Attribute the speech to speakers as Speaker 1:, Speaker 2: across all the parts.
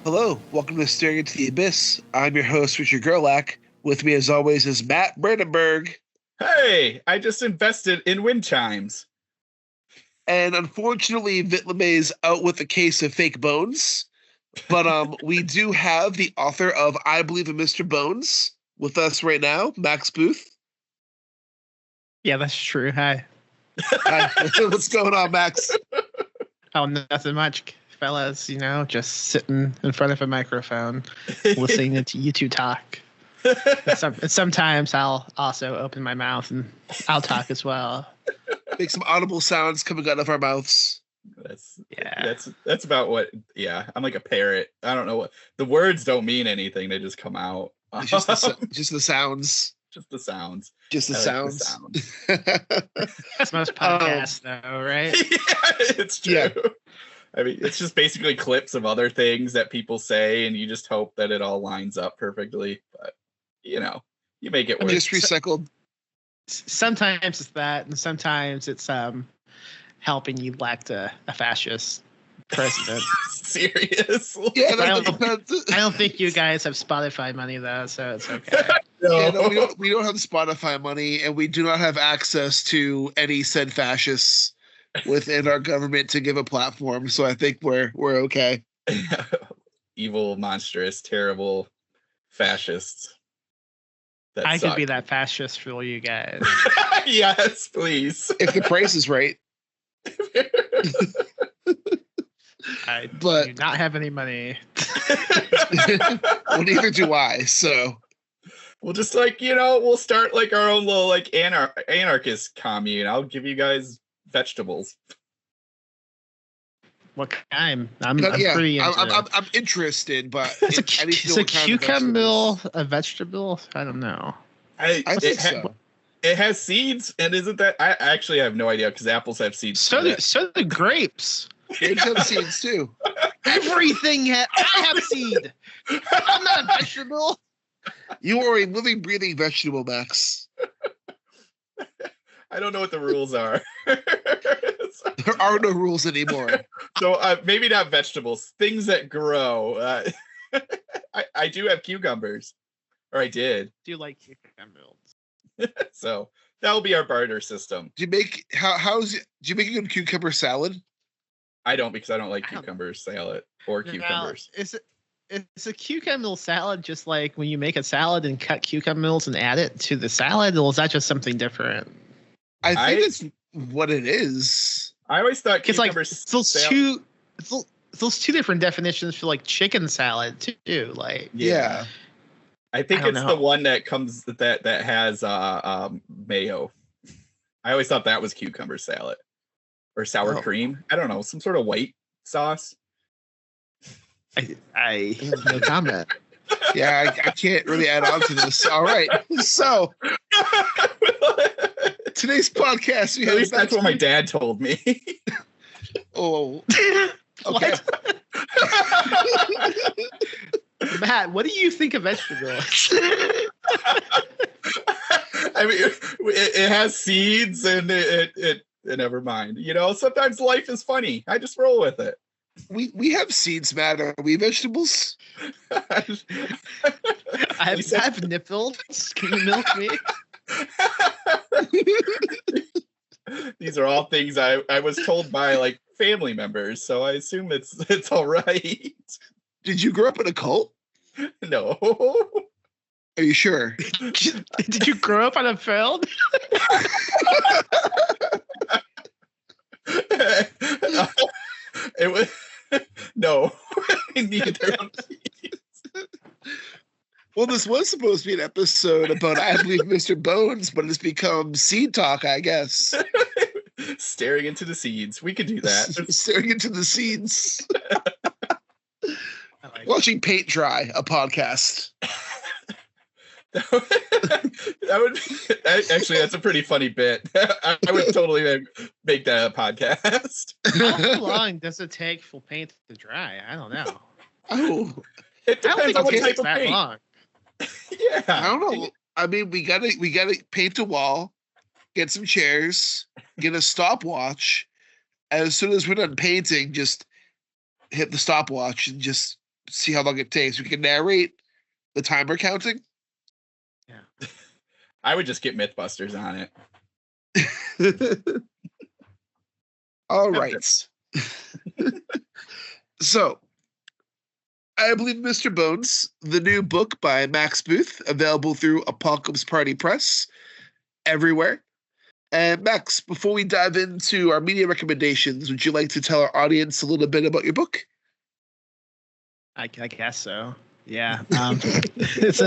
Speaker 1: Hello, welcome to Staring into the Abyss. I'm your host, Richard Gerlach. With me, as always, is Matt Brandenburg.
Speaker 2: Hey, I just invested in wind chimes.
Speaker 1: And unfortunately, Vitlame's out with a case of fake bones. But we do have the author of I Believe in Mr. Bones with us right now, Max Booth.
Speaker 3: Yeah, that's true. Hi.
Speaker 1: Hi. What's going on, Max?
Speaker 3: Oh, nothing much, fellas. You know, just sitting in front of a microphone, listening to you two talk. And sometimes I'll also open my mouth and I'll talk as well.
Speaker 1: Make some audible sounds coming out of our mouths.
Speaker 2: That's about what. Yeah, I'm like a parrot. I don't know what the words don't mean anything. They just come out.
Speaker 1: It's just the sounds.
Speaker 2: Just the sounds.
Speaker 1: Just the sounds.
Speaker 3: That's most podcasts, though, right?
Speaker 2: Yeah, it's true. Yeah. I mean, it's just basically clips of other things that people say, and you just hope that it all lines up perfectly. But you know, you make it work.
Speaker 1: Just recycled.
Speaker 3: Sometimes it's that, and sometimes it's helping you elect a fascist president.
Speaker 2: Seriously?
Speaker 1: Yeah,
Speaker 3: I don't think you guys have Spotify money though, so it's okay.
Speaker 1: No. Yeah, no, we don't have Spotify money, and we do not have access to any said fascists within our government to give a platform. So I think we're okay.
Speaker 2: Evil, monstrous, terrible fascists.
Speaker 3: I could be that fascist for you guys.
Speaker 2: Yes, please.
Speaker 1: If the price is right.
Speaker 3: I do not have any money.
Speaker 1: Well, neither do I. So
Speaker 2: we'll just we'll start like our own little like anarchist commune. I'll give you guys vegetables.
Speaker 3: What kind? I'm pretty into
Speaker 1: I'm interested, but
Speaker 3: is a cucumber a vegetable? I don't know.
Speaker 1: I think so.
Speaker 2: It has seeds, and isn't that? I actually have no idea because apples have seeds.
Speaker 3: So do grapes.
Speaker 1: Grapes have seeds too.
Speaker 3: Everything I have seed. I'm not a vegetable.
Speaker 1: You are a living, breathing vegetable, Max.
Speaker 2: I don't know what the rules are.
Speaker 1: There are no rules anymore.
Speaker 2: So maybe not vegetables, things that grow. I do have cucumbers, or I did.
Speaker 3: Do you like cucumbers?
Speaker 2: So that will be our barter system.
Speaker 1: Do you make do you make a good cucumber salad?
Speaker 2: I don't, because I don't like cucumber salad or cucumbers.
Speaker 3: Is a cucumber salad just like when you make a salad and cut cucumbers and add it to the salad, or is that just something different?
Speaker 1: I think it's what it is.
Speaker 2: I always thought
Speaker 3: cucumbers. Those two different definitions for like chicken salad too. Like
Speaker 1: yeah.
Speaker 2: I think it's the one that comes that has mayo. I always thought that was cucumber salad or sour cream. I don't know, some sort of white sauce.
Speaker 3: I have no comment.
Speaker 1: Yeah, I can't really add on to this. All right, so today's podcast,
Speaker 2: at least that's what my dad told me.
Speaker 1: Oh, okay.
Speaker 3: Matt, what do you think of vegetables?
Speaker 2: I mean, it has seeds, and it never mind. You know, sometimes life is funny. I just roll with it.
Speaker 1: We have seeds, Matt. Are we vegetables?
Speaker 3: I have nipples. Can you milk me?
Speaker 2: These are all things I was told by like family members, so I assume it's all right.
Speaker 1: Did you grow up in a cult?
Speaker 2: No.
Speaker 1: Are you sure?
Speaker 3: Did you grow up on a field?
Speaker 2: It was no. Neither.
Speaker 1: Well, this was supposed to be an episode about I Believe Mr. Bones, but it's become seed talk, I guess.
Speaker 2: Staring into the seeds. We could do that.
Speaker 1: Staring into the seeds. Watching paint dry, a podcast.
Speaker 2: That would be, actually, that's a pretty funny bit. I would totally make that a podcast.
Speaker 3: How long does it take for paint to dry? I don't know.
Speaker 1: Oh,
Speaker 2: it depends on what type of paint.
Speaker 3: Long.
Speaker 2: Yeah,
Speaker 1: I don't know. I mean, we gotta paint a wall, get some chairs, get a stopwatch. As soon as we're done painting, just hit the stopwatch and just see how long it takes. We can narrate the timer counting.
Speaker 3: Yeah.
Speaker 2: I would just get Mythbusters on it.
Speaker 1: All right. So, I believe Mr. Bones, the new book by Max Booth, available through Apocalypse Party Press, everywhere. And Max, before we dive into our media recommendations, would you like to tell our audience a little bit about your book?
Speaker 3: I guess so. Yeah, it's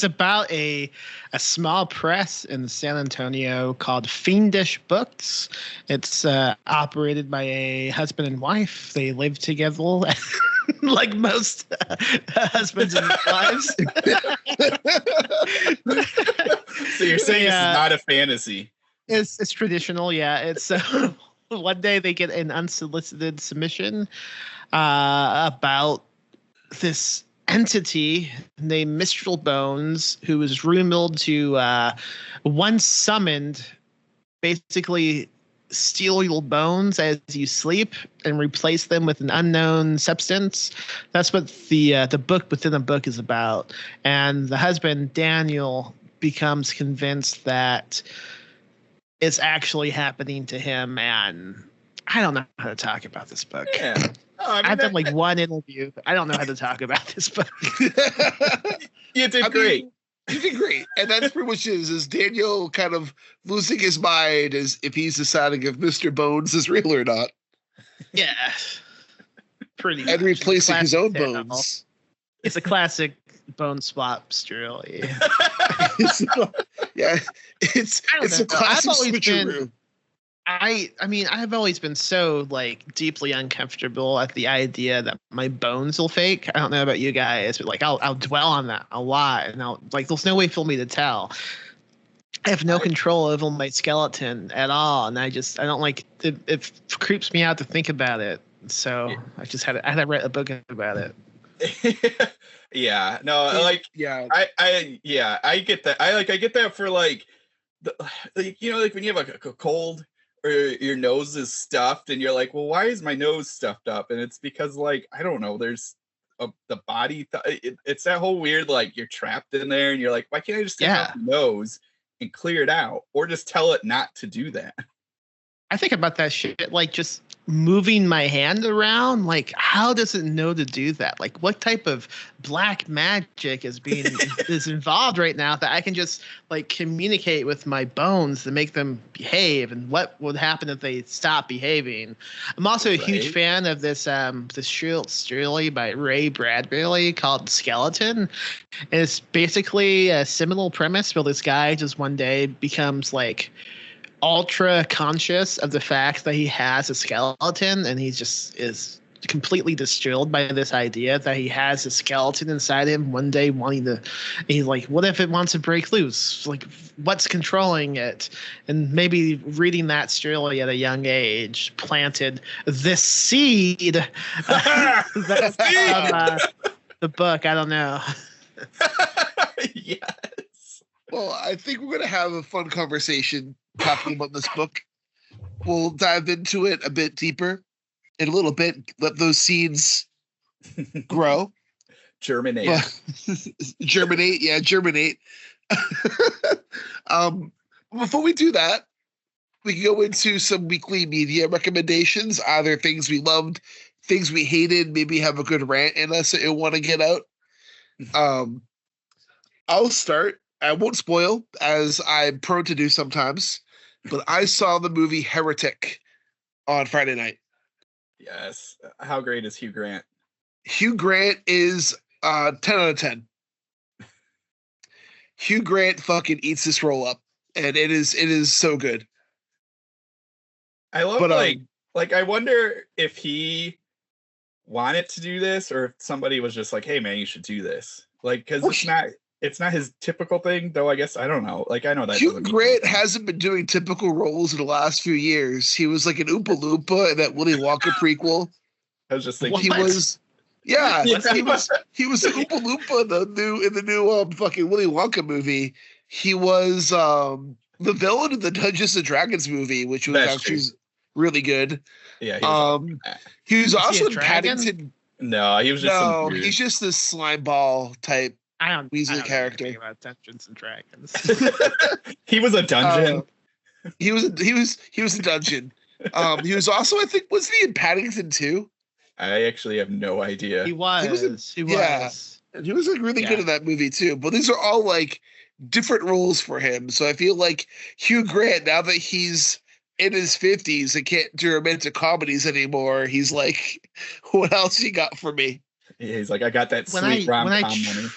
Speaker 3: about a small press in San Antonio called Fiendish Books. It's operated by a husband and wife. They live together like most husbands and wives.
Speaker 2: So you're saying it's not a fantasy?
Speaker 3: It's traditional, yeah. It's one day they get an unsolicited submission about this entity named Mistral Bones, who was rumored to once summoned, basically steal your bones as you sleep and replace them with an unknown substance. That's what the book within the book is about. And the husband, Daniel, becomes convinced that it's actually happening to him, and I don't know how to talk about this book.
Speaker 2: Yeah.
Speaker 3: I've done like one interview. I don't know how to talk about this book.
Speaker 2: You did great.
Speaker 1: You did great. And that's pretty much is Daniel kind of losing his mind as if he's deciding if Mr. Bones is real or not.
Speaker 3: Yeah. Pretty
Speaker 1: and
Speaker 3: much.
Speaker 1: Replacing his own bones.
Speaker 3: It's a classic bone swap story.
Speaker 1: It's a classic switcheroo.
Speaker 3: I mean, I've always been so like deeply uncomfortable at the idea that my bones will fake. I don't know about you guys, but like I'll dwell on that a lot, and there's no way for me to tell. I have no control over my skeleton at all, and I don't like it. It creeps me out to think about it. So I just had to write a book about it.
Speaker 2: Yeah, no, like I get that. I get that for like when you have a cold or your nose is stuffed and you're like, well, why is my nose stuffed up? And it's because like, I don't know, there's the body. It's that whole weird, like you're trapped in there and you're like, why can't I just take off your nose and clear it out, or just tell it not to do that?
Speaker 3: I think about that shit, like just moving my hand around. Like, how does it know to do that? Like, what type of black magic is involved right now that I can just like communicate with my bones to make them behave? And what would happen if they stop behaving? I'm also a huge fan of this short story by Ray Bradbury called Skeleton. And it's basically a similar premise where this guy just one day becomes like ultra conscious of the fact that he has a skeleton, and he just is completely distrilled by this idea that he has a skeleton inside him one day he's like, what if it wants to break loose? Like, what's controlling it? And maybe reading that story at a young age planted this seed of the book. I don't know.
Speaker 2: Yes.
Speaker 1: Well, I think we're going to have a fun conversation talking about this book. We'll dive into it a bit deeper in a little bit. Let those seeds grow.
Speaker 2: Germinate.
Speaker 1: Germinate. Before we do that, we can go into some weekly media recommendations, either things we loved, things we hated, maybe have a good rant in us that you want to get out. I'll start. I won't spoil, as I'm prone to do sometimes, but I saw the movie Heretic on Friday night.
Speaker 2: Yes. How great is Hugh Grant?
Speaker 1: Hugh Grant is 10 out of 10. Hugh Grant fucking eats this roll up, and it is so good.
Speaker 2: I love, like I wonder if he wanted to do this, or if somebody was just like, hey man, you should do this. Like, because it's not his typical thing, though. I guess I don't know. Like, I know that
Speaker 1: Hugh Grant hasn't been doing typical roles in the last few years. He was like an Oompa Loompa in that Willy Wonka prequel.
Speaker 2: I was just thinking
Speaker 1: he was an Oompa Loompa in the new fucking Willy Wonka movie. He was the villain in the Dungeons and Dragons movie, which was actually really good.
Speaker 2: Yeah.
Speaker 1: He was also in Paddington.
Speaker 2: No, he was just
Speaker 1: he's just this slime ball type Weasley character.
Speaker 3: Know about Dungeons and Dragons.
Speaker 2: He was a dungeon.
Speaker 1: He was a dungeon. He was also, I think, was he in Paddington too?
Speaker 2: I actually have no idea.
Speaker 3: He was.
Speaker 1: Yeah. And he was like really good in that movie too. But these are all like different roles for him. So I feel like Hugh Grant, now that he's in his 50s and can't do romantic comedies anymore, he's like, what else you got for me?
Speaker 2: Yeah, he's like, I got that sweet rom-com money.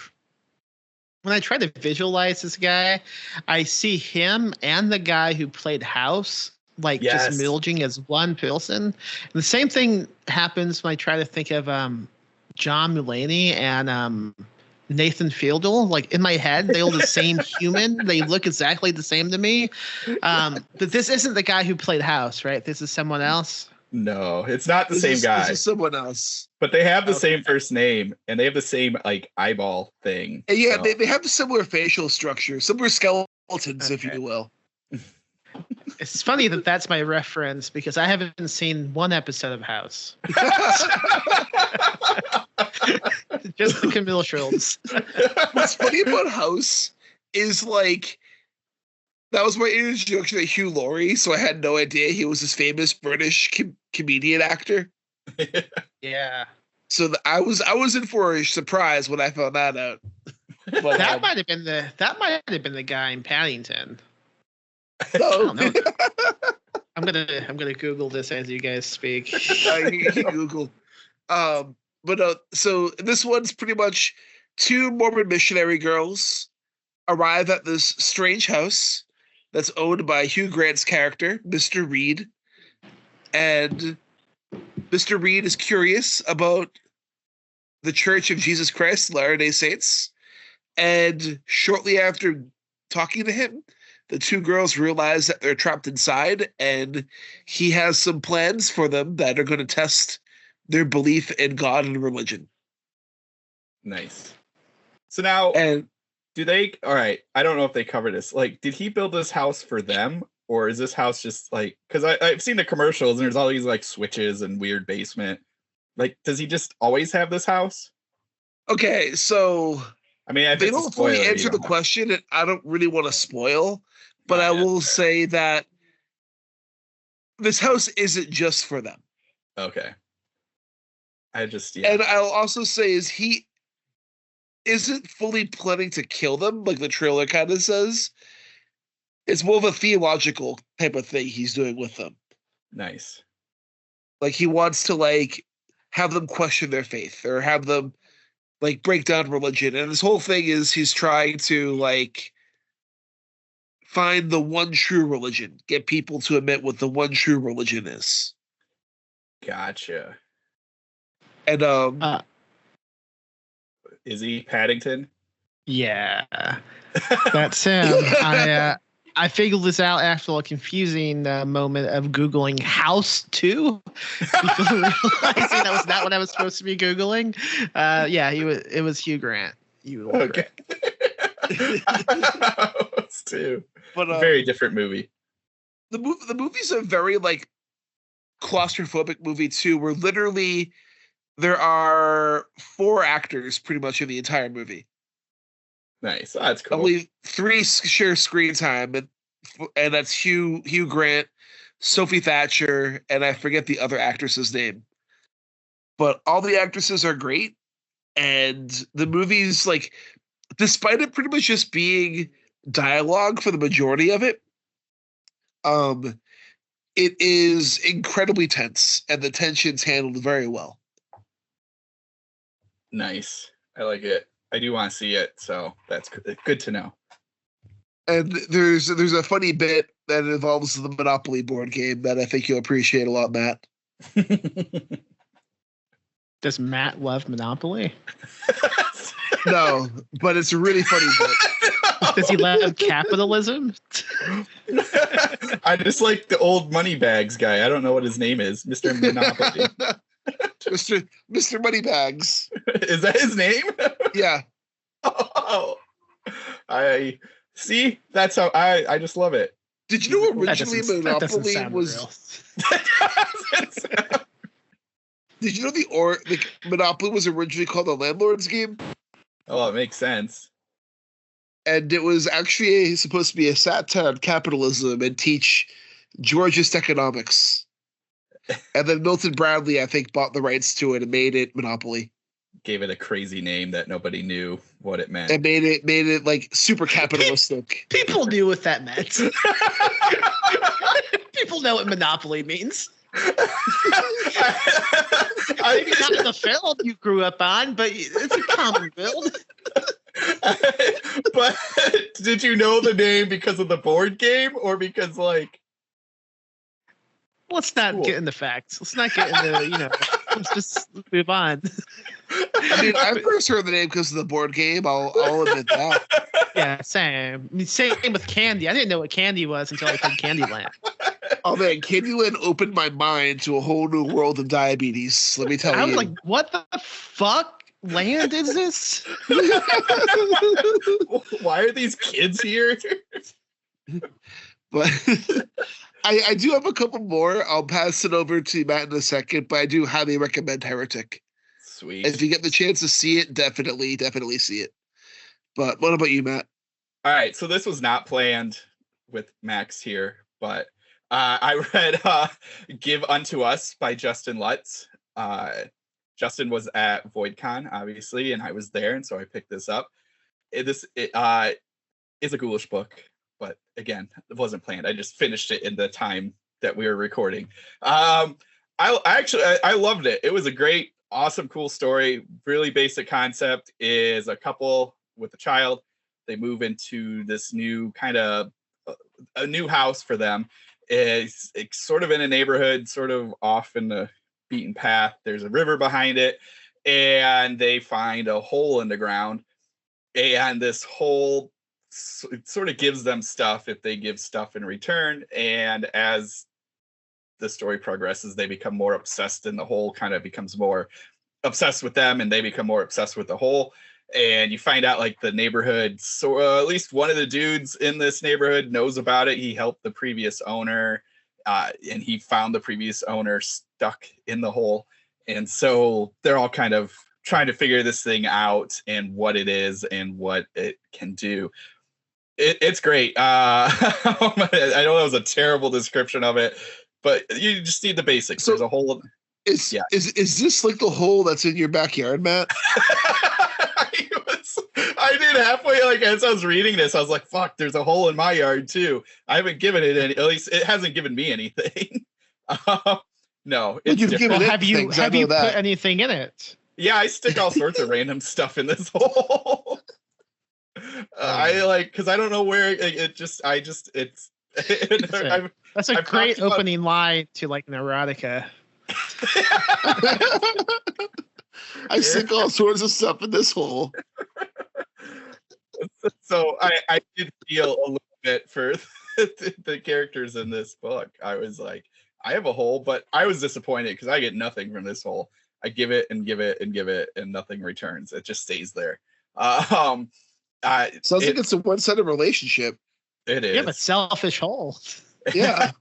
Speaker 3: When I try to visualize this guy, I see him and the guy who played House just mildging as one person. And the same thing happens when I try to think of John Mulaney and Nathan Fielder. Like in my head, they're all the same human. They look exactly the same to me. But this isn't the guy who played House, right? This is someone else.
Speaker 2: No, it's not the same guy.
Speaker 1: This is someone else.
Speaker 2: But they have the same first name, and they have the same like eyeball thing.
Speaker 1: And yeah, so. They have a similar facial structure, similar skeletons, if you will.
Speaker 3: It's funny that that's my reference because I haven't seen one episode of House. Just the Camille Schultz.
Speaker 1: What's funny about House is like that was my introduction to Hugh Laurie, so I had no idea he was this famous British comedian actor.
Speaker 3: Yeah.
Speaker 1: So I was in for a surprise when I found that out.
Speaker 3: But, that might have been the guy in Paddington.
Speaker 1: No.
Speaker 3: I'm gonna Google this as you guys speak.
Speaker 1: You Google. So this one's pretty much two Mormon missionary girls arrive at this strange house that's owned by Hugh Grant's character, Mr. Reed. And Mr. Reed is curious about the Church of Jesus Christ, Latter-day Saints. And shortly after talking to him, the two girls realize that they're trapped inside, and he has some plans for them that are going to test their belief in God and religion.
Speaker 2: Nice. So now, do they? All right. I don't know if they cover this. Like, did he build this house for them, or is this house just like? Because I've seen the commercials, and there's all these like switches and weird basement. Like, does he just always have this house?
Speaker 1: Okay, so
Speaker 2: I mean,
Speaker 1: they don't fully answer the question, and I don't really want to spoil, but I will say that this house isn't just for them.
Speaker 2: Okay.
Speaker 1: And I'll also say is he isn't fully planning to kill them, like the trailer kind of says. It's more of a theological type of thing he's doing with them.
Speaker 2: Nice.
Speaker 1: Like he wants to like have them question their faith or have them like break down religion. And this whole thing is he's trying to like find the one true religion, get people to admit what the one true religion is.
Speaker 2: Gotcha.
Speaker 1: And
Speaker 2: is he Paddington?
Speaker 3: Yeah, that's him. I figured this out after a confusing moment of Googling House 2 before realizing that was not what I was supposed to be Googling. Yeah, it was Hugh Grant. You
Speaker 2: okay. House 2. But very different movie.
Speaker 1: The movie's a very like claustrophobic movie too, where literally there are 4 actors pretty much in the entire movie.
Speaker 2: Nice. Oh, that's cool.
Speaker 1: I believe 3 share screen time, and that's Hugh Grant, Sophie Thatcher, and I forget the other actress's name. But all the actresses are great, and the movie's like, despite it pretty much just being dialogue for the majority of it, it is incredibly tense, and the tension's handled very well.
Speaker 2: Nice. I like it. I do want to see it, so that's good to know.
Speaker 1: And there's a funny bit that involves the Monopoly board game that I think you'll appreciate a lot, Matt.
Speaker 3: Does Matt love Monopoly?
Speaker 1: No, but it's a really funny bit.
Speaker 3: Does he love capitalism?
Speaker 2: I just like the old Moneybags guy. I don't know what his name is. Mr. Monopoly.
Speaker 1: Mr. Moneybags.
Speaker 2: Is that his name?
Speaker 1: Yeah.
Speaker 2: Oh, I see. That's how I just love it.
Speaker 1: Did you know originally Monopoly was? Did you know the Monopoly was originally called a landlord's game?
Speaker 2: Oh, it makes sense.
Speaker 1: And it was actually supposed to be a satire on capitalism and teach Georgist economics. And then Milton Bradley, I think, bought the rights to it and made it Monopoly.
Speaker 2: Gave it a crazy name that nobody knew what it meant.
Speaker 1: And made it like super capitalistic.
Speaker 3: People knew what that meant. People know what Monopoly means. Maybe not in the film you grew up on, but it's a common build.
Speaker 2: But did you know the name because of the board game or because like?
Speaker 3: Let's not get into facts. Let's not get into, let's just move on.
Speaker 1: I mean, I first heard the name because of the board game. I'll admit that.
Speaker 3: Yeah, same. I mean, same with candy. I didn't know what candy was until I played Candyland.
Speaker 1: Oh man, Candyland opened my mind to a whole new world of diabetes. Let me tell you.
Speaker 3: I was like, what the fuck land is this?
Speaker 2: Why are these kids here?
Speaker 1: But I do have a couple more. I'll pass it over to Matt in a second, but I do highly recommend Heretic.
Speaker 2: Sweet.
Speaker 1: If you get the chance to see it, definitely see it. But what about you, Matt?
Speaker 2: All right, so this was not planned with Max here, but I read Give Unto Us by Justin Lutz. Justin was at VoidCon, obviously, and I was there, and so I picked this up. It is a Ghoulish book, but again, it wasn't planned. I just finished it in the time that we were recording. I loved it. It was a great, awesome, cool story. Really basic concept is a couple with a child. They move into this new kind of a new house for them. It's sort of in a neighborhood, sort of off in the beaten path. There's a river behind it, and they find a hole in the ground. And this hole sort of gives them stuff if they give stuff in return. And as the story progresses, they become more obsessed, and the hole kind of becomes more obsessed with them, and they become more obsessed with the hole. And you find out like the neighborhood, so at least one of the dudes in this neighborhood knows about it. He helped the previous owner, and he found the previous owner stuck in the hole. And so they're all kind of trying to figure this thing out and what it is and what it can do. It's great. I know that was a terrible description of it, but you just need the basics. So there's a hole.
Speaker 1: Is this like the hole that's in your backyard, Matt?
Speaker 2: I did halfway, like as I was reading this, I was like, fuck, there's a hole in my yard too. I haven't given it any, at least it hasn't given me anything. No.
Speaker 3: Have you put anything in it?
Speaker 2: Yeah, I stick all sorts of random stuff in this hole. Because I don't know where it's
Speaker 3: that's a great opening line to like an erotica.
Speaker 1: I stick all sorts of stuff in this hole.
Speaker 2: So I did feel a little bit for the characters in this book. I was like, I have a hole, but I was disappointed because I get nothing from this hole. I give it and give it and give it, and nothing returns. It just stays there.
Speaker 1: Sounds like it's a one-sided relationship.
Speaker 2: It is.
Speaker 3: You have a selfish hole.
Speaker 1: Yeah.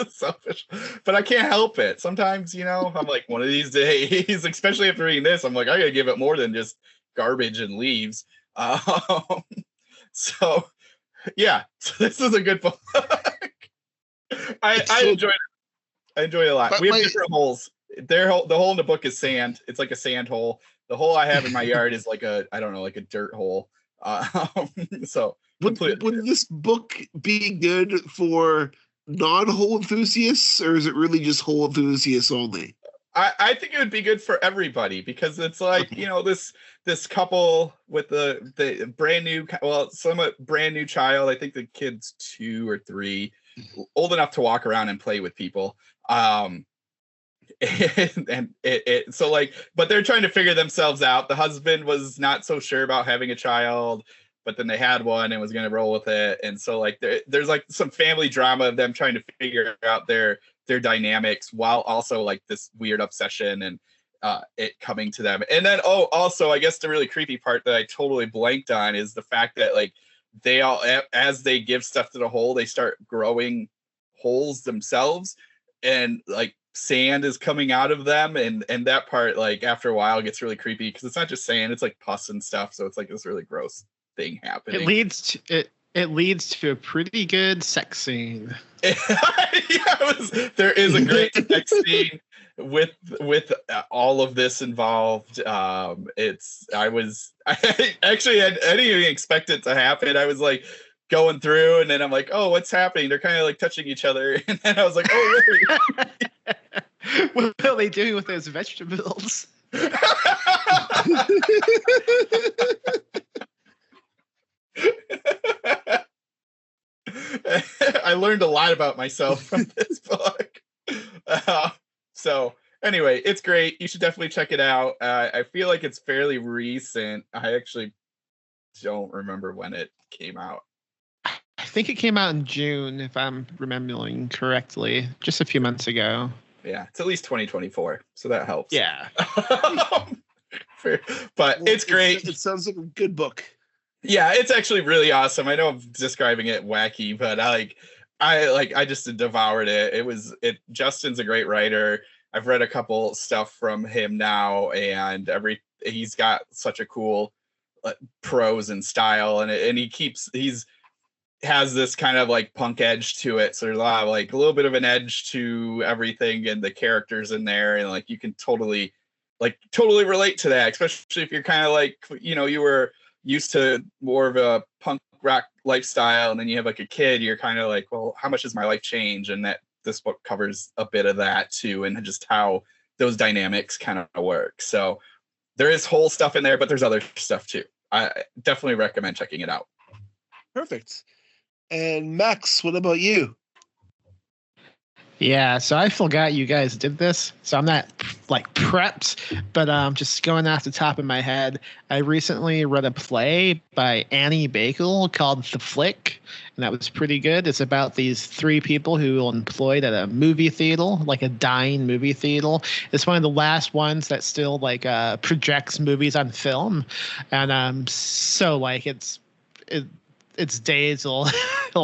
Speaker 2: Selfish, but I can't help it. Sometimes, I'm like, one of these days, especially after reading this, I'm like, I gotta give it more than just garbage and leaves. So this is a good book. I enjoyed it. I enjoy it a lot. We have different holes. The hole in the book is sand. It's like a sand hole. The hole I have in my yard is like a dirt hole. So
Speaker 1: would this book be good for non-hole enthusiasts, or is it really just hole enthusiasts only?
Speaker 2: I think it would be good for everybody, because it's like, this couple with the brand new, somewhat brand new child. I think the kid's 2 or 3, old enough to walk around and play with people. So but they're trying to figure themselves out. The husband was not so sure about having a child, but then they had one and was going to roll with it. And so like there's like some family drama of them trying to figure out their dynamics, while also like this weird obsession and it coming to them. And then also I guess the really creepy part that I totally blanked on is the fact that like they all, as they give stuff to the hole, they start growing holes themselves, and like sand is coming out of them, and that part, like, after a while gets really creepy because it's not just sand, it's like pus and stuff, so it's like this really gross thing happening.
Speaker 3: It leads to a pretty good sex scene.
Speaker 2: There is a great sex scene with all of this involved. I didn't even expect it to happen. I was like going through, and then I'm like, oh, what's happening? They're kind of like touching each other, and then I was like, oh, wait.
Speaker 3: What are they doing with those vegetables?
Speaker 2: I learned a lot about myself from this book. So anyway, it's great. You should definitely check it out. I feel like it's fairly recent. I actually don't remember when it came out.
Speaker 3: I think it came out in June, if I'm remembering correctly, just a few months ago.
Speaker 2: Yeah, it's at least 2024, so that helps.
Speaker 3: Yeah.
Speaker 2: But it's great.
Speaker 1: It sounds like a good book.
Speaker 2: Yeah, it's actually really awesome. I know I'm describing it wacky, but I just devoured it. Justin's a great writer. I've read a couple stuff from him now, and he's got such a cool prose and style, and he's has this kind of like punk edge to it. So there's a little bit of an edge to everything, and the characters in there, and like you can totally relate to that, especially if you're kind of like, you were used to more of a punk rock lifestyle, and then you have like a kid, you're kind of like, well, how much has my life changed? And that this book covers a bit of that too, and just how those dynamics kind of work. So there is whole stuff in there, but there's other stuff too. I definitely recommend checking it out.
Speaker 1: Perfect. And Max, what about you?
Speaker 3: Yeah, so I forgot you guys did this, so I'm not like prepped, but just going off the top of my head, I recently read a play by Annie Bakel called The Flick, and that was pretty good. It's about these three people who are employed at a movie theater, like a dying movie theater. It's one of the last ones that still like projects movies on film, and so like its days will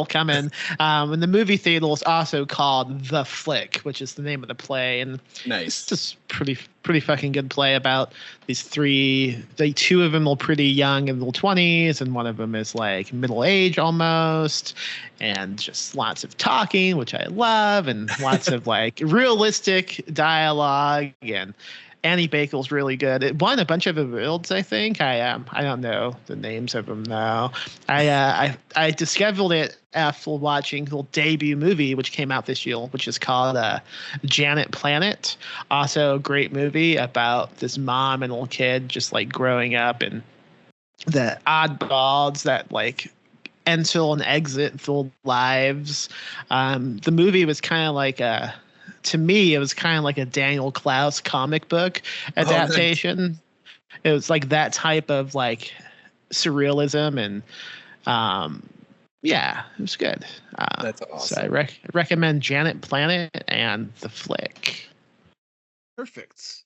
Speaker 3: come in. And the movie theater is also called The Flick, which is the name of the play. And
Speaker 2: nice.
Speaker 3: It's just pretty fucking good play about these three. Two of them are pretty young in their 20s, and one of them is like middle age almost, and just lots of talking, which I love, and lots of like realistic dialogue. And Annie Bakel's really good. It won a bunch of awards, I think. I don't know the names of them though. I discovered it after watching the debut movie, which came out this year, which is called Janet Planet. Also a great movie about this mom and little kid just like growing up, and the oddballs that like enter and exit their lives. The movie was kind of like to me, it was kind of like a Daniel Klaus comic book adaptation. Oh, nice. It was like that type of like surrealism, and yeah, it was good.
Speaker 2: That's awesome.
Speaker 3: So I recommend Janet Planet and The Flick.
Speaker 1: Perfect.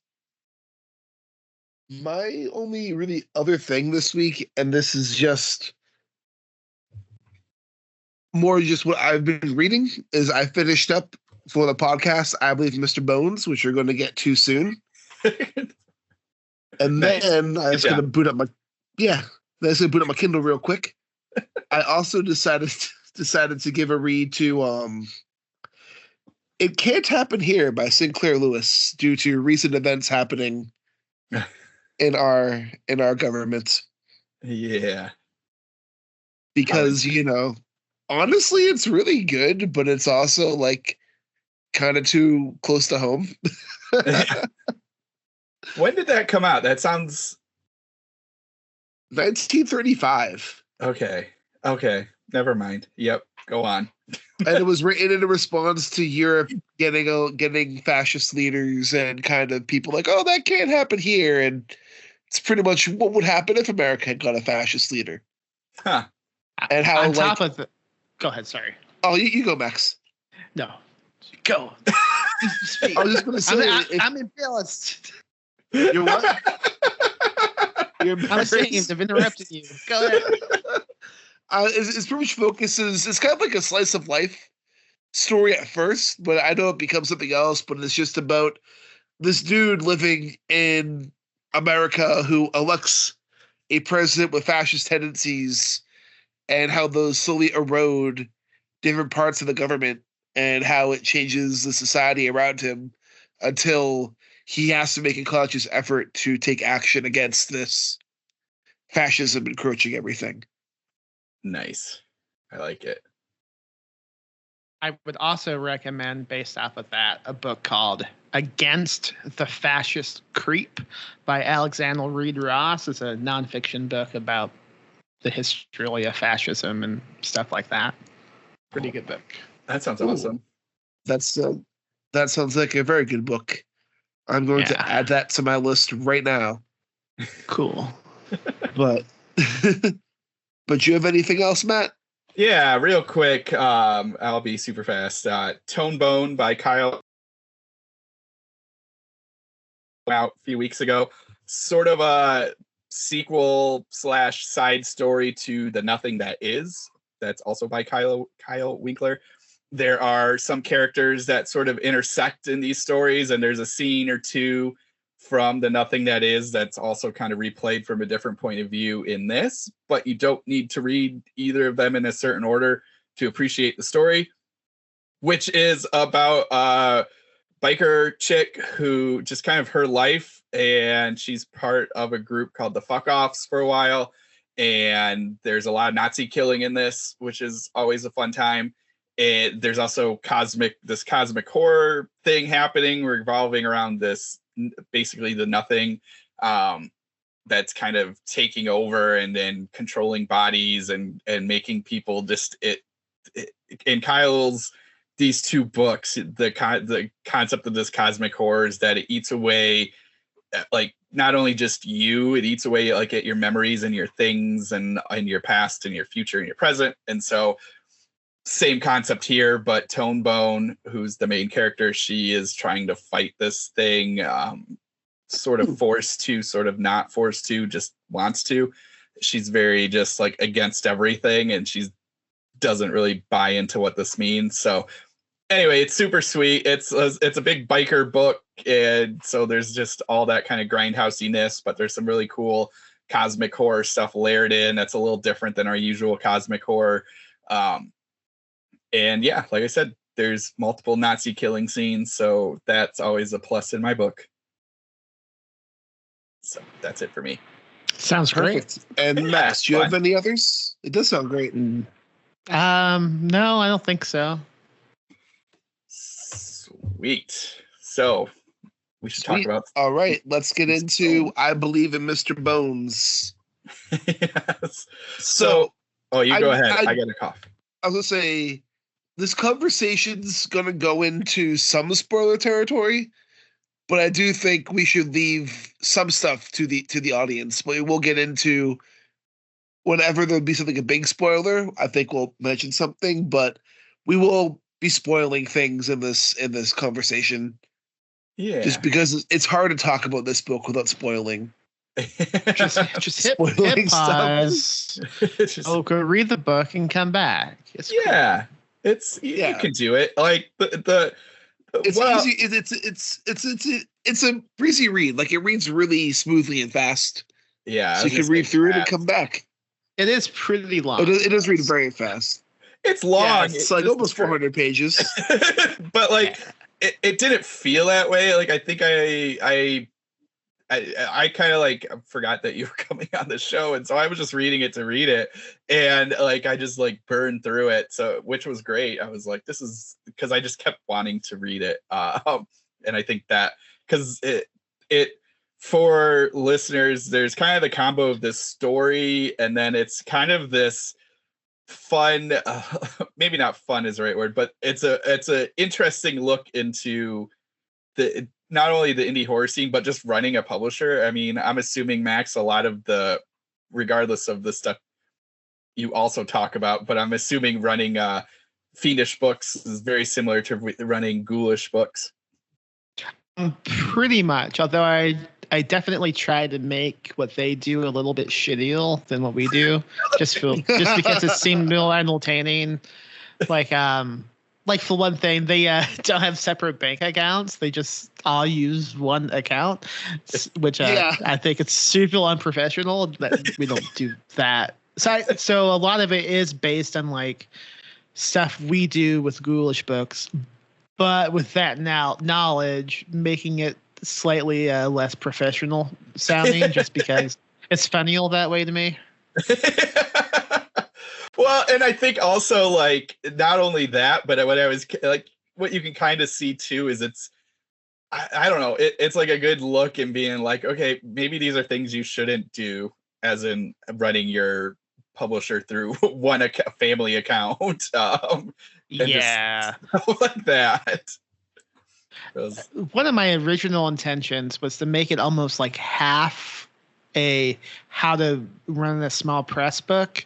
Speaker 1: My only really other thing this week, and this is just more just what I've been reading, is I finished up for the podcast, I believe, Mr. Bones, which you're going to get to soon. And nice. Then I was going to boot up my Kindle real quick. I also decided to give a read to It Can't Happen Here by Sinclair Lewis due to recent events happening in our government.
Speaker 2: Yeah.
Speaker 1: Because, honestly, it's really good, but it's also like kind of too close to home.
Speaker 2: When did that come out? That sounds
Speaker 1: 1935.
Speaker 2: Okay. Never mind. Yep. Go on.
Speaker 1: And it was written in a response to Europe getting fascist leaders and kind of people like, oh, that can't happen here. And it's pretty much what would happen if America had got a fascist leader.
Speaker 2: Huh.
Speaker 1: And how
Speaker 3: on top of the... Go ahead. Sorry.
Speaker 1: Oh, you go, Max.
Speaker 3: No. Go.
Speaker 1: I was just going to say,
Speaker 3: I'm embarrassed.
Speaker 1: You're what?
Speaker 3: I'm ashamed of interrupting you. Go ahead.
Speaker 1: It's pretty much focuses. It's kind of like a slice of life story at first, but I know it becomes something else. But it's just about this dude living in America who elects a president with fascist tendencies, and how those slowly erode different parts of the government and how it changes the society around him until he has to make a conscious effort to take action against this fascism encroaching everything.
Speaker 2: Nice. I like it.
Speaker 3: I would also recommend, based off of that, a book called Against the Fascist Creep by Alexander Reed Ross. It's a nonfiction book about the history of fascism and stuff like that. Pretty good book.
Speaker 2: That sounds awesome.
Speaker 1: That sounds like a very good book. I'm going to add that to my list right now.
Speaker 3: Cool.
Speaker 1: But you have anything else, Matt?
Speaker 2: Yeah, real quick. I'll be super fast. Tone Bone by Kyle out a few weeks ago. Sort of a sequel / side story to The Nothing That Is. That's also by Kyle Winkler. There are some characters that sort of intersect in these stories, and there's a scene or two from The Nothing That Is that's also kind of replayed from a different point of view in this, but you don't need to read either of them in a certain order to appreciate the story, which is about a biker chick who just kind of her life, and she's part of a group called the Fuck Offs for a while, and there's a lot of Nazi killing in this, which is always a fun time. And there's also this cosmic horror thing happening revolving around this, basically the nothing that's kind of taking over and then controlling bodies and making people just in Kyle's these two books, the concept of this cosmic horror is that it eats away like not only just you, it eats away like at your memories and your things and your past and your future and your present. And so same concept here, but Tone Bone, who's the main character, she is trying to fight this thing, sort of forced to, sort of not forced to, just wants to. She's very just like against everything, and she doesn't really buy into what this means. So anyway, it's super sweet. It's a big biker book, and so there's just all that kind of grindhousiness, but there's some really cool cosmic horror stuff layered in that's a little different than our usual cosmic horror. And yeah, like I said, there's multiple Nazi killing scenes, so that's always a plus in my book. So that's it for me.
Speaker 3: Sounds
Speaker 1: perfect. Great. And Max, do you have any others? It does sound great.
Speaker 3: No, I don't think so.
Speaker 2: Sweet. So we should talk about.
Speaker 1: All right, let's get into I Believe in Mr. Bones.
Speaker 2: Yes. So you go ahead. I got a cough.
Speaker 1: I was gonna say this conversation's gonna go into some spoiler territory, but I do think we should leave some stuff to the audience. But we'll get into whenever there'll be something a big spoiler. I think we'll mention something, but we will be spoiling things in this conversation.
Speaker 2: Yeah,
Speaker 1: just because it's hard to talk about this book without spoiling.
Speaker 3: just hit pause. Go read the book and come back. It's
Speaker 2: cool. You can do it. Like
Speaker 1: it's easy. It's a breezy read. Like it reads really smoothly and fast.
Speaker 2: Yeah,
Speaker 1: so you can read through it and come back.
Speaker 3: It is pretty long.
Speaker 1: It does read very fast.
Speaker 2: It's long. Yeah,
Speaker 1: it's like almost 400 pages.
Speaker 2: But like it didn't feel that way. Like I think I kind of like forgot that you were coming on the show, and so I was just reading it to read it, and like I just like burned through it, so which was great. I was like, this is because I just kept wanting to read it, and I think that because it for listeners, there's kind of the combo of this story, and then it's kind of this fun, maybe not fun is the right word, but it's a interesting look into the not only the indie horror scene, but just running a publisher. I mean, I'm assuming, Max, a lot of regardless of the stuff you also talk about, but I'm assuming running Fiendish books is very similar to running Ghoulish books.
Speaker 3: Pretty much, although I definitely try to make what they do a little bit shittier than what we do, just because it seemed more entertaining. Like like for one thing, they don't have separate bank accounts. They just all use one account, which I think it's super unprofessional that we don't do that. So a lot of it is based on like stuff we do with Ghoulish books, but with that knowledge, making it slightly less professional sounding, just because it's funny all that way to me.
Speaker 2: Well, and I think also like not only that, but what I was like, what you can kind of see too is I don't know, it's like a good look in being like, okay, maybe these are things you shouldn't do, as in running your publisher through one family account.
Speaker 3: Yeah,
Speaker 2: just like that.
Speaker 3: One of my original intentions was to make it almost like half a how to run a small press book.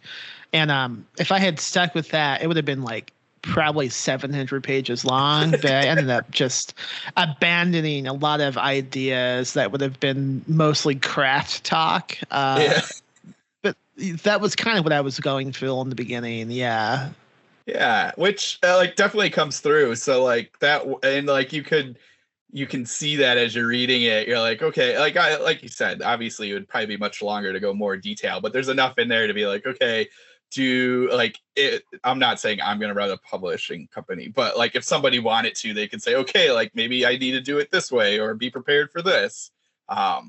Speaker 3: And if I had stuck with that, it would have been like probably 700 pages long. But I ended up just abandoning a lot of ideas that would have been mostly craft talk. But that was kind of what I was going for in the beginning. Yeah.
Speaker 2: Yeah, which like definitely comes through. So like that, and like you can see that as you're reading it. You're like, okay, like you said, obviously it would probably be much longer to go more detail, but there's enough in there to be like, okay, I'm not saying I'm going to run a publishing company, but like if somebody wanted to, they could say, okay, like maybe I need to do it this way or be prepared for this.
Speaker 3: I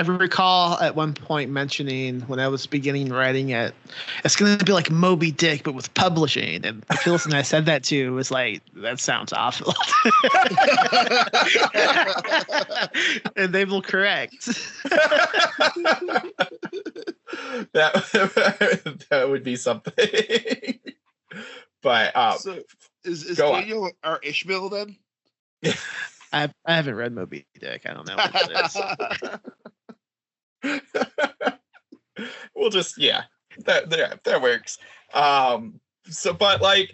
Speaker 3: recall at one point mentioning when I was beginning writing it, it's going to be like Moby Dick, but with publishing. And the person I said that to was like, that sounds awful. And they will correct.
Speaker 2: that would be something. But
Speaker 1: so is Daniel our Ishmael then?
Speaker 3: I haven't read Moby Dick. I don't know what it
Speaker 2: is. We'll just that works. So but like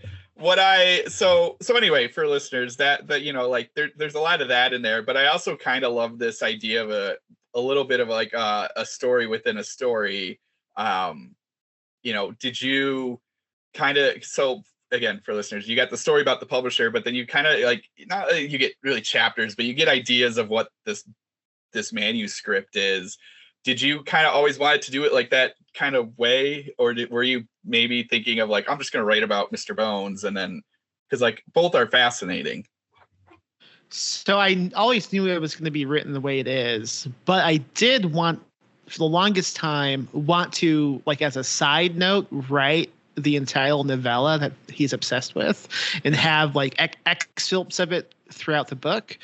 Speaker 2: so anyway, for listeners, that you know, like there's a lot of that in there, but I also kind of love this idea of a little bit of like a story within a story. You know, did you kind of, so again, for listeners, you got the story about the publisher, but then you kind of like, not you get really chapters, but you get ideas of what this manuscript is. Did you kind of always wanted to do it like that kind of way, or were you maybe thinking of like, I'm just going to write about Mr. Bones, and then, because like both are fascinating.
Speaker 3: So I always knew it was going to be written the way it is, but I did want, for the longest time, to, like as a side note, write the entire novella that he's obsessed with and have like excerpts of it throughout the book.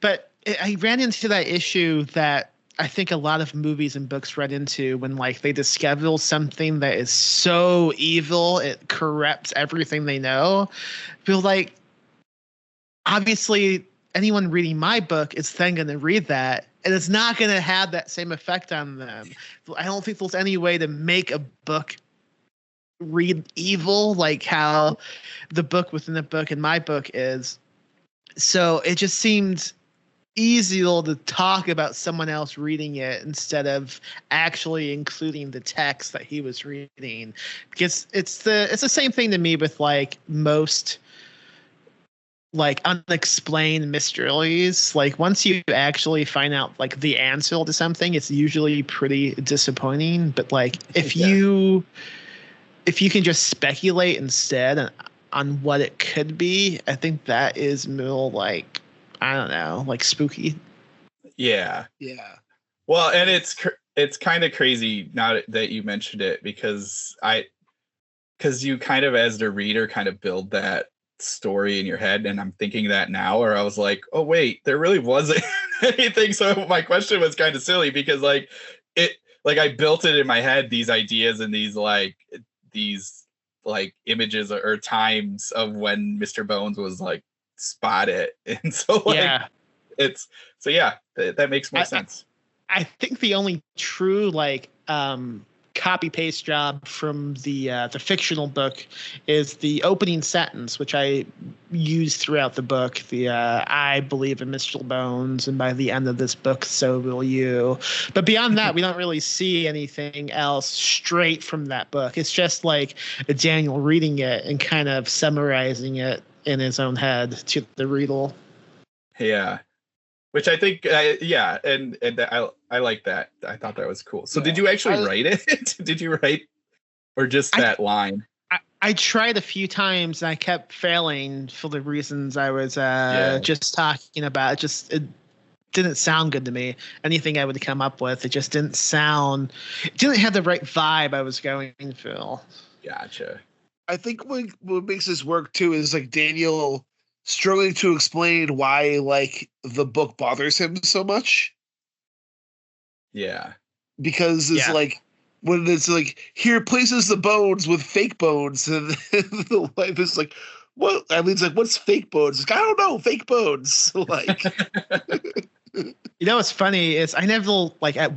Speaker 3: But I ran into that issue that I think a lot of movies and books run into when like they discover something that is so evil it corrupts everything they know. Feel like obviously anyone reading my book is then going to read that, and it's not going to have that same effect on them. I don't think there's any way to make a book read evil like how the book within the book in my book is. So it just seemed easier to talk about someone else reading it instead of actually including the text that he was reading, because it's the same thing to me with like most like unexplained mysteries. Like once you actually find out like the answer to something, it's usually pretty disappointing. But like if you can just speculate instead on what it could be, I think that is more like, I don't know, like spooky.
Speaker 2: Yeah.
Speaker 1: Yeah.
Speaker 2: Well, and it's kind of crazy now that you mentioned it, because you kind of, as the reader, kind of build that story in your head. And I'm thinking that now, or I was like, oh wait, there really wasn't anything. So my question was kind of silly, because like I built it in my head, these ideas and these images or times of when Mr. Bones was like spotted. And so like that makes more sense.
Speaker 3: I think the only true like copy paste job from the fictional book is the opening sentence, which I use throughout the book. The I believe in Mr. Bones, and by the end of this book, so will you. But beyond that, we don't really see anything else straight from that book. It's just like Daniel reading it and kind of summarizing it in his own head to the riddle.
Speaker 2: Yeah. Which I think, and I like that. I thought that was cool. So did you actually write it? Did you write, or just that line?
Speaker 3: I tried a few times and I kept failing for the reasons I was just talking about. It didn't sound good to me. Anything I would come up with, it just didn't have the right vibe I was going for.
Speaker 2: Gotcha.
Speaker 1: I think what makes this work too is like Daniel struggling to explain why like the book bothers him so much.
Speaker 2: Yeah.
Speaker 1: Because it's like when it's like here places the bones with fake bones, and the wife is like, "What?" Eileen's like, "What's fake bones?" Like, I don't know, fake bones. Like,
Speaker 3: what's funny is I never like at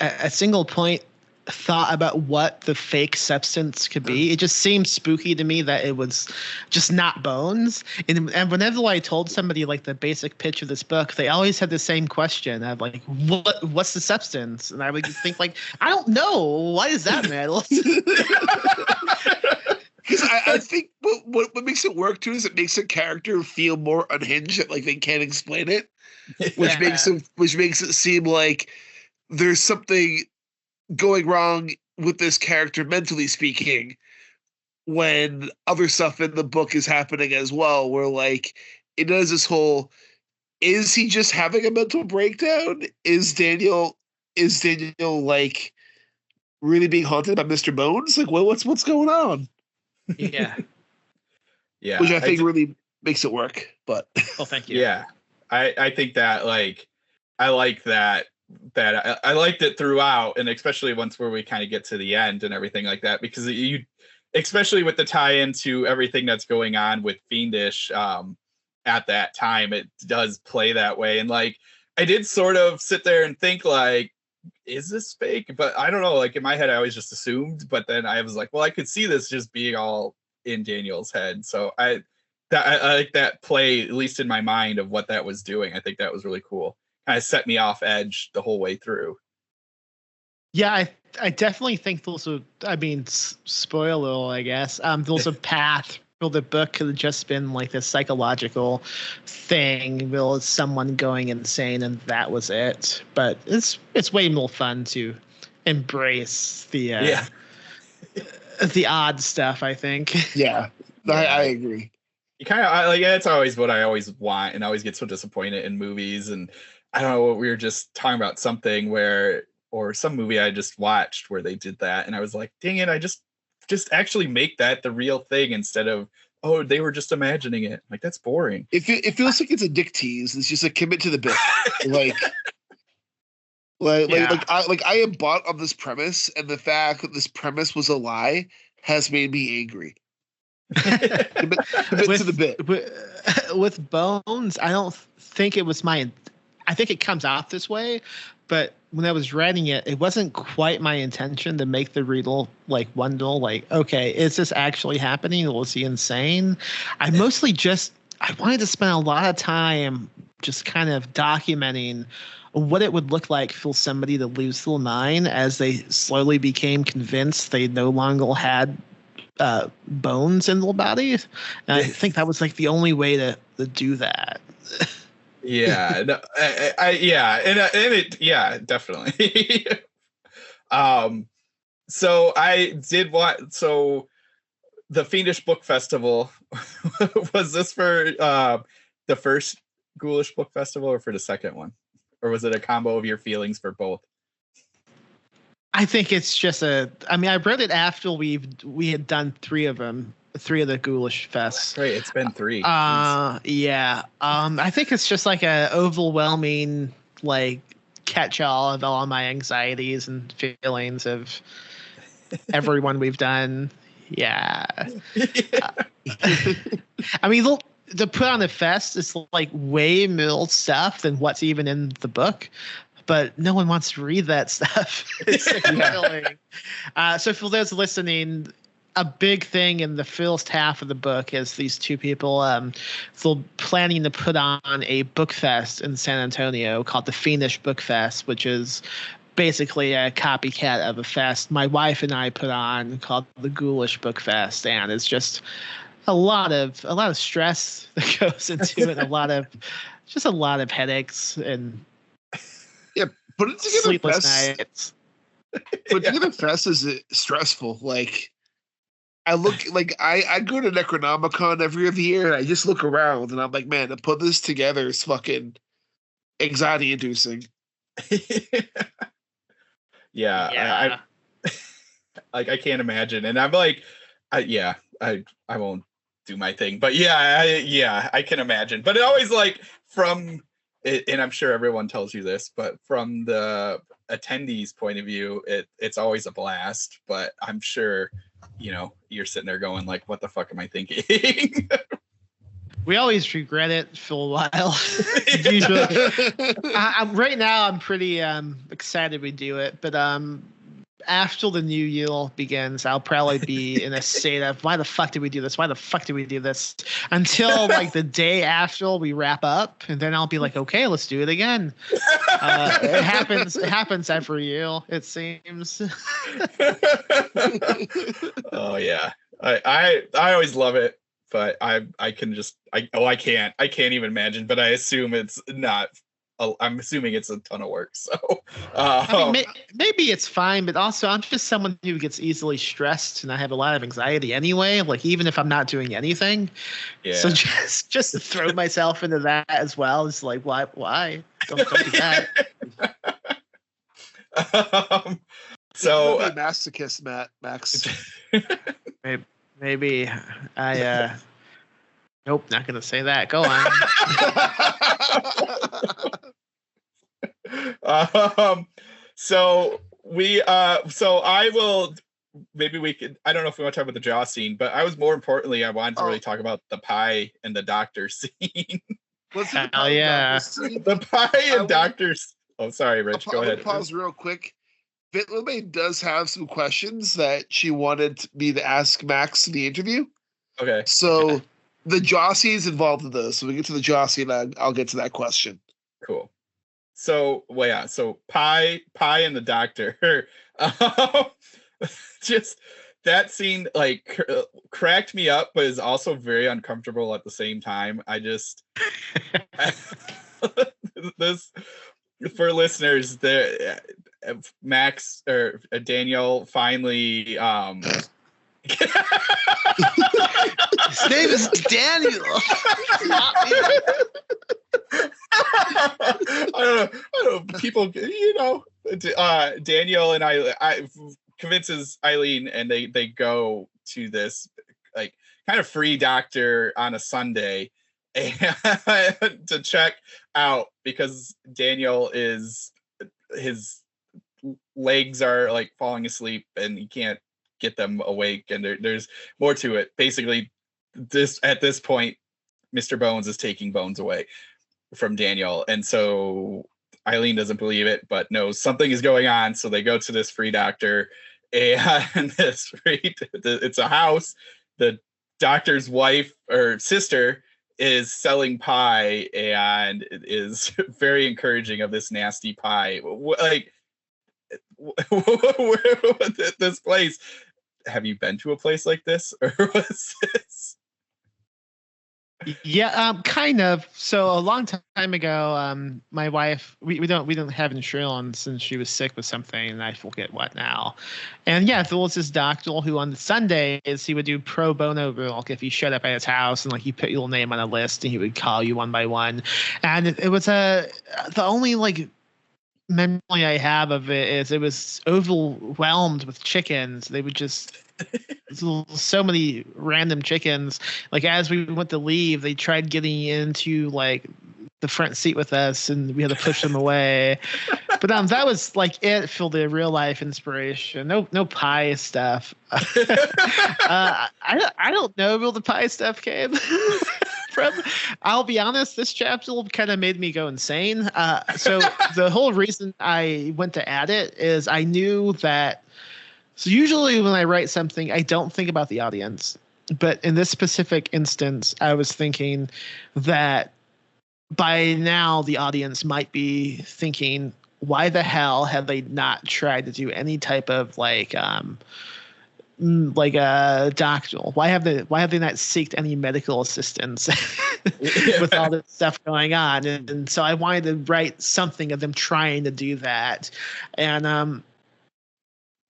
Speaker 3: a single point thought about what the fake substance could be. It just seemed spooky to me that it was just not bones. And whenever I told somebody like the basic pitch of this book, they always had the same question of like, what's the substance? And I would think like, I don't know. Why does that matter?
Speaker 1: Because I think what makes it work too is it makes a character feel more unhinged, that like they can't explain it, which makes it seem like there's something going wrong with this character mentally speaking, when other stuff in the book is happening as well, where like it does this whole, is he just having a mental breakdown? Is Daniel like really being haunted by Mr. Bones? Like, what's going on?
Speaker 3: Yeah.
Speaker 2: Yeah.
Speaker 1: Which I think really makes it work. But
Speaker 3: thank you.
Speaker 2: Yeah. I think that like I like that I liked it throughout, and especially once where we kind of get to the end and everything like that, because you, especially with the tie-in to everything that's going on with Fiendish at that time, it does play that way. And like I did sort of sit there and think like, is this fake? But I don't know, like in my head I always just assumed, but then I was like, well, I could see this just being all in Daniel's head. So I like that play, at least in my mind, of what that was doing. I think that was really cool. Kind of set me off edge the whole way through.
Speaker 3: Yeah, I definitely think there's spoiler, I guess. There's a path for the book could have just been like this psychological thing, with someone going insane, and that was it. But it's way more fun to embrace the odd stuff, I think.
Speaker 1: Yeah, I agree.
Speaker 2: You kind of like, it's always what I always want, and I always get so disappointed in movies. And I don't know, we were just talking about something or some movie I just watched where they did that, and I was like, dang it, I just actually make that the real thing instead of, oh, they were just imagining it. Like, that's boring.
Speaker 1: It feels like it's a dick tease. It's just a commit to the bit. I am bought on this premise, and the fact that this premise was a lie has made me angry. commit to the bit.
Speaker 3: With Bones, I don't think it was I think it comes out this way, but when I was writing it, it wasn't quite my intention to make the reader like wonder, like, okay, is this actually happening, or is he insane? I wanted to spend a lot of time just kind of documenting what it would look like for somebody to lose their mind as they slowly became convinced they no longer had bones in their bodies. And I think that was like the only way to do that.
Speaker 2: Yeah, no, definitely. So I did so the Fiendish Book Festival, was this for the first Ghoulish Book Festival or for the second one? Or was it a combo of your feelings for both?
Speaker 3: I think it's just I read it after we had done three of the Ghoulish Fests.
Speaker 2: Right, it's been 3.
Speaker 3: Yeah. I think it's just like a overwhelming like catch-all of all my anxieties and feelings of everyone we've done. Yeah. To put on the fest is like way more stuff than what's even in the book, but no one wants to read that stuff. It's like so for those listening, a big thing in the first half of the book is these two people they're planning to put on a book fest in San Antonio called the Fiendish Book Fest, which is basically a copycat of a fest my wife and I put on called the Ghoulish Book Fest, and it's just a lot of stress that goes into it, a lot of headaches and
Speaker 1: put it together
Speaker 3: sleepless
Speaker 1: fest.
Speaker 3: nights.
Speaker 1: Put together fest is stressful. Like I look like I go to Necronomicon every other year and I just look around and I'm like, man, to put this together is fucking anxiety inducing.
Speaker 2: I I can't imagine. And I'm like, I won't do my thing, but I can imagine. But it always like from it, and I'm sure everyone tells you this, but from the attendees' point of view, it's always a blast. But I'm sure, you're sitting there going like, what the fuck am I thinking?
Speaker 3: We always regret it for a while. Usually, right now I'm pretty excited we do it, but after the new year begins, I'll probably be in a state of why the fuck did we do this? Why the fuck did we do this? Until like the day after we wrap up, and then I'll be like, okay, let's do it again. It happens every year, it seems.
Speaker 2: Oh yeah, I always love it, but I can't even imagine. But I assume it's not. I'm assuming it's a ton of work. So
Speaker 3: I mean, maybe it's fine, but also I'm just someone who gets easily stressed, and I have a lot of anxiety anyway. Like even if I'm not doing anything, so just to throw myself into that as well is like, why? Don't do that.
Speaker 1: So a masochist, Max.
Speaker 3: Maybe I. Nope, not gonna say that. Go on.
Speaker 2: So I will. Maybe we could. I don't know if we want to talk about the jaw scene, but I wanted to really talk about the pie and the doctor scene.
Speaker 3: Hell yeah,
Speaker 2: the pie and doctors. Oh, sorry, Rich. Go ahead.
Speaker 1: Pause real quick. Vitlame does have some questions that she wanted me to ask Max in the interview.
Speaker 2: Okay.
Speaker 1: So. The Jossie is involved in those, so we get to the Jossie, and I'll get to that question.
Speaker 2: Cool. So, so Pie and the doctor, just that scene like cracked me up, but is also very uncomfortable at the same time. This for listeners, Max or Daniel finally.
Speaker 3: His name is Daniel.
Speaker 2: I don't know. People, Daniel and I convinces Eileen, and they go to this like kind of free doctor on a Sunday to check out because Daniel his legs are like falling asleep and he can't get them awake, and there's more to it. Basically, at this point, Mr. Bones is taking Bones away from Daniel, and so Eileen doesn't believe it, but knows something is going on. So they go to this free doctor, and it's a house. The doctor's wife or sister is selling pie and is very encouraging of this nasty pie. Like this place. Have you been to a place like this, or was this?
Speaker 3: Yeah, kind of. So a long time ago, my wife, we don't have insurance since she was sick with something, and I forget what now. And yeah, there was this doctor who on the Sundays he would do pro bono work if you showed up at his house and like you put your name on a list and he would call you one by one. And it was the only like memory I have of it is it was overwhelmed with chickens. They would just so many random chickens. Like as we went to leave, they tried getting into like the front seat with us, and we had to push them away. But that was like it for the real life inspiration. No pie stuff. I don't know where the pie stuff came from. I'll be honest, this chapter kind of made me go insane. So the whole reason I went to add it is I knew that. So usually when I write something, I don't think about the audience. But in this specific instance, I was thinking that by now the audience might be thinking, why the hell have they not tried to do any type of like like a doctoral? Why have they not seeked any medical assistance with all this stuff going on? And so I wanted to write something of them trying to do that. And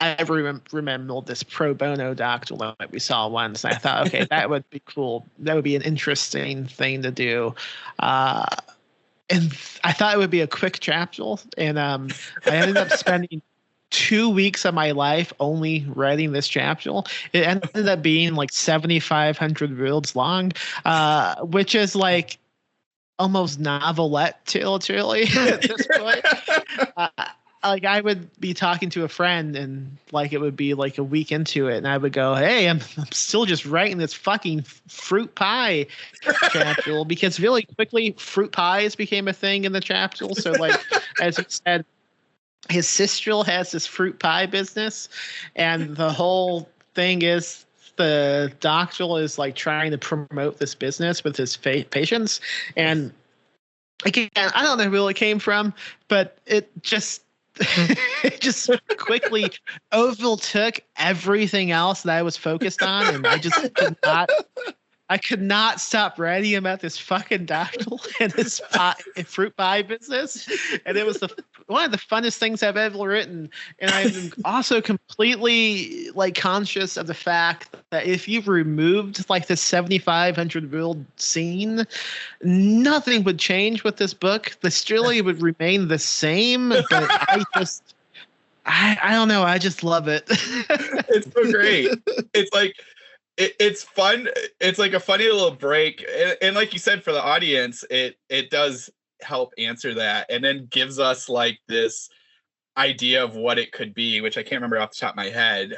Speaker 3: I remember this pro bono doctoral that we saw once, and I thought, okay, that would be cool. That would be an interesting thing to do. And I thought it would be a quick chapter, and I ended up spending 2 weeks of my life only writing this chapter. It ended up being like 7,500 words long, which is like almost novelette territory at this point. Like I would be talking to a friend and like it would be like a week into it and I would go, hey, I'm still just writing this fucking fruit pie chapter because really quickly fruit pies became a thing in the chapter. So like, as you said, his sister has this fruit pie business and the whole thing is the doctor is like trying to promote this business with his patients. And again, I don't know where it came from, but it just quickly overtook everything else that I was focused on, and I just could not stop writing about this fucking doctor and this fruit pie business, and it was one of the funnest things I've ever written. And I'm also completely like conscious of the fact that if you removed like the 7,500 word scene, nothing would change with this book. The story would remain the same, but I don't know. I just love it.
Speaker 2: It's so great. It's like it's fun. It's like a funny little break, and like you said, for the audience, it does help answer that, and then gives us like this idea of what it could be, which I can't remember off the top of my head.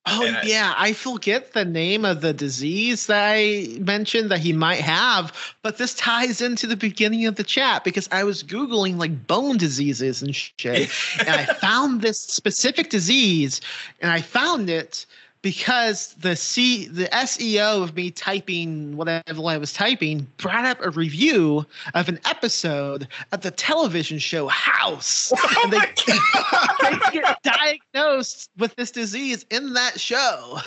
Speaker 2: I
Speaker 3: forget the name of the disease that I mentioned that he might have, but this ties into the beginning of the chat because I was Googling like bone diseases and shit, and I found this specific disease, and I found it because the SEO of me typing whatever I was typing brought up a review of an episode of the television show House.
Speaker 2: Oh
Speaker 3: and
Speaker 2: my God!
Speaker 3: They get diagnosed with this disease in that show.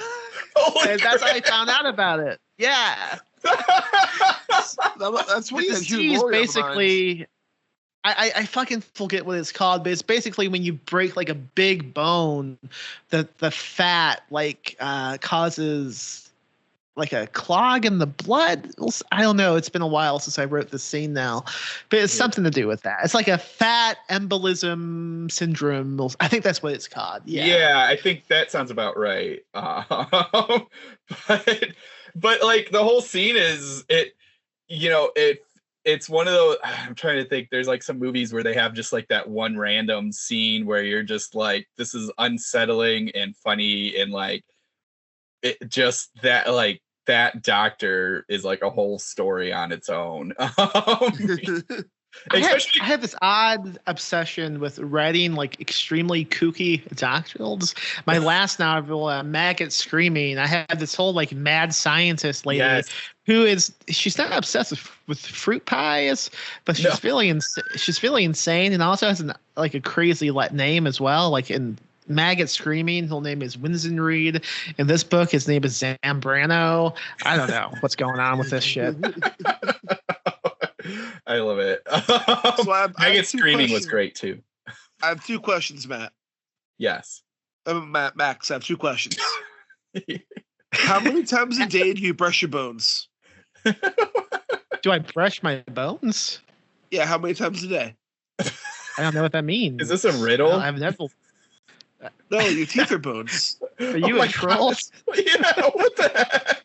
Speaker 2: Holy
Speaker 3: and that's how I found out about it. Yeah.
Speaker 1: That's what
Speaker 3: the disease basically. I fucking forget what it's called, but it's basically when you break like a big bone, the fat like causes like a clog in the blood. I don't know. It's been a while since I wrote this scene now, but it's something to do with that. It's like a fat embolism syndrome. I think that's what it's called.
Speaker 2: Yeah, I think that sounds about right. But like the whole scene is it's one of those, I'm trying to think, there's like some movies where they have just like that one random scene where you're just like, this is unsettling and funny, and like it just that like that doctor is like a whole story on its own.
Speaker 3: I have this odd obsession with writing like extremely kooky doctorals. My last novel, Maggot Screaming, I have this whole like mad scientist lady she's not obsessed with fruit pies, but she's feeling insane, and also has a crazy name as well. Like in Maggot Screaming, her name is Winston Reed. In this book, his name is Zambrano. I don't know what's going on with this shit.
Speaker 2: I love it. Maggot Screaming was great too.
Speaker 1: I have two questions, Matt.
Speaker 2: Yes.
Speaker 1: Max, I have two questions. How many times a day do you brush your bones?
Speaker 3: Do I brush my bones?
Speaker 1: Yeah, how many times a day?
Speaker 3: I don't know what that means.
Speaker 2: Is this a riddle?
Speaker 3: I've never.
Speaker 1: No, your teeth are bones.
Speaker 3: Are you a troll?
Speaker 2: Yeah, what the heck?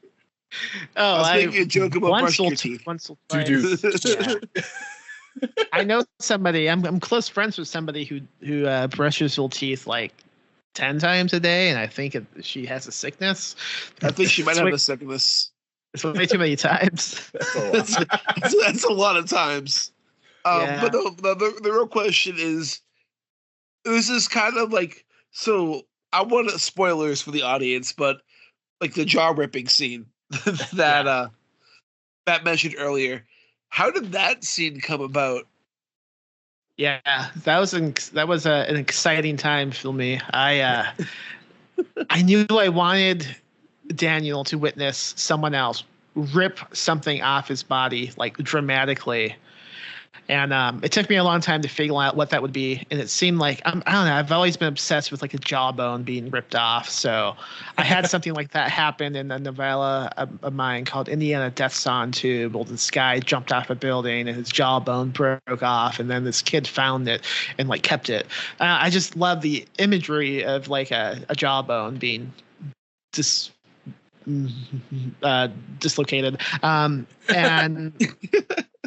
Speaker 3: Oh,
Speaker 1: I was making a joke about brushing your teeth.
Speaker 3: Once or twice. Yeah. I know somebody. I'm close friends with somebody who brushes her teeth like 10 times a day, and I think she has a sickness.
Speaker 1: I think she might have a sickness.
Speaker 3: It's way too many times.
Speaker 1: That's a lot of times. But the real question is, this is kind of like, so I want spoilers for the audience, but like the jaw ripping scene that Matt mentioned earlier, how did that scene come about?
Speaker 3: Yeah, that was an exciting time for me. I knew I wanted Daniel to witness someone else rip something off his body, like dramatically. And it took me a long time to figure out what that would be. And it seemed like, I don't know, I've always been obsessed with like a jawbone being ripped off. So I had something like that happen in a novella of mine called Indiana Death Song Tube. Well, this guy jumped off a building and his jawbone broke off. And then this kid found it and like kept it. I just love the imagery of like a jawbone being dislocated. And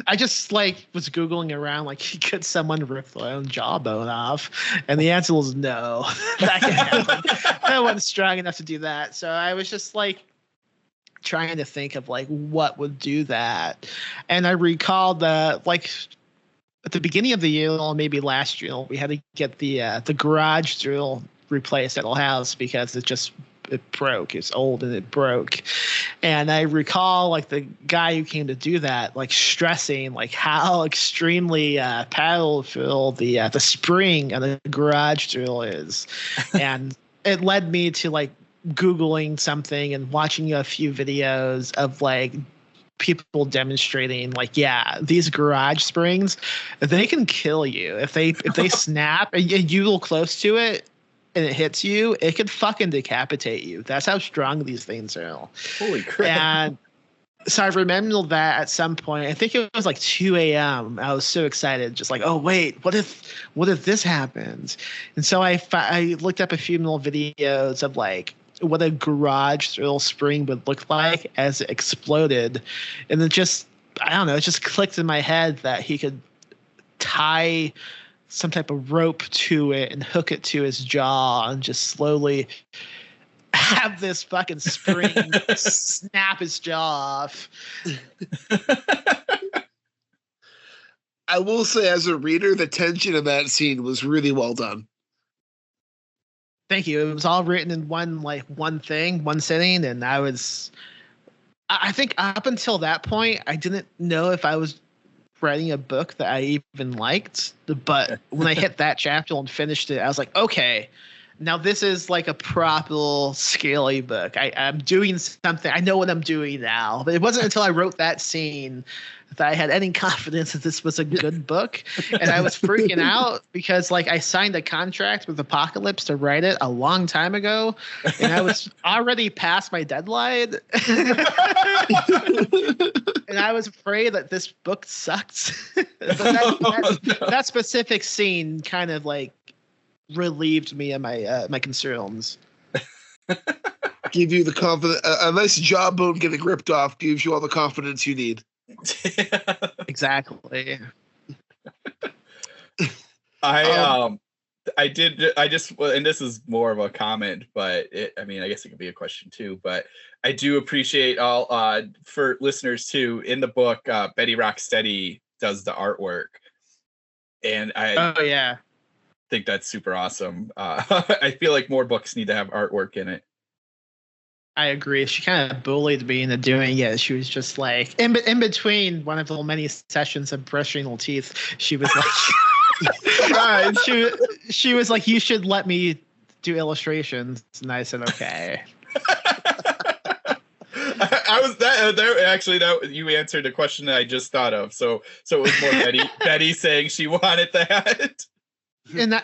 Speaker 3: I just like was Googling around, like, could someone rip their own jawbone off? And the answer was no. That can happen. No one's strong enough to do that. So I was just like trying to think of like what would do that. And I recalled that like at the beginning of the year, or maybe last year, we had to get the garage drill replaced at our house because it broke. It's old and it broke. And I recall like the guy who came to do that, like stressing like how extremely powerful the spring on the garage drill is. And it led me to like Googling something and watching a few videos of like people demonstrating like, yeah, these garage springs, they can kill you if they snap and you look close to it and it hits you, it could fucking decapitate you. That's how strong these things are.
Speaker 2: Holy crap.
Speaker 3: And so I remember that at some point, I think it was like 2 a.m. I was so excited, just like, oh, wait, what if this happens? And so I looked up a few more videos of like what a garage drill spring would look like as it exploded. And it just, I don't know, it just clicked in my head that he could tie some type of rope to it and hook it to his jaw and just slowly have this fucking spring snap his jaw off.
Speaker 1: I will say, as a reader, the tension in that scene was really well done.
Speaker 3: Thank you. It was all written in one sitting, and I think up until that point, I didn't know if I was writing a book that I even liked, but when I hit that chapter and finished it, I was like, okay, now this is like a proper scaly book. I'm doing something. I know what I'm doing now. But it wasn't until I wrote that scene that I had any confidence that this was a good book. And I was freaking out because like I signed a contract with Apocalypse to write it a long time ago. And I was already past my deadline. And I was afraid that this book sucked. That specific scene kind of like relieved me of my concerns.
Speaker 1: Give you the confidence. A nice jawbone getting ripped off gives you all the confidence you need.
Speaker 3: Exactly.
Speaker 2: I just, and this is more of a comment, but I guess it could be a question too, but I do appreciate all, for listeners too, in the book, Betty Rocksteady does the artwork. And I think that's super awesome. I feel like more books need to have artwork in it.
Speaker 3: I agree. She kind of bullied me into doing it. She was just like, in between one of the many sessions of brushing her teeth, she was like, she was like, you should let me do illustrations. And I said, okay.
Speaker 2: I was there actually. That you answered a question that I just thought of. So it was more Betty saying she wanted that.
Speaker 3: And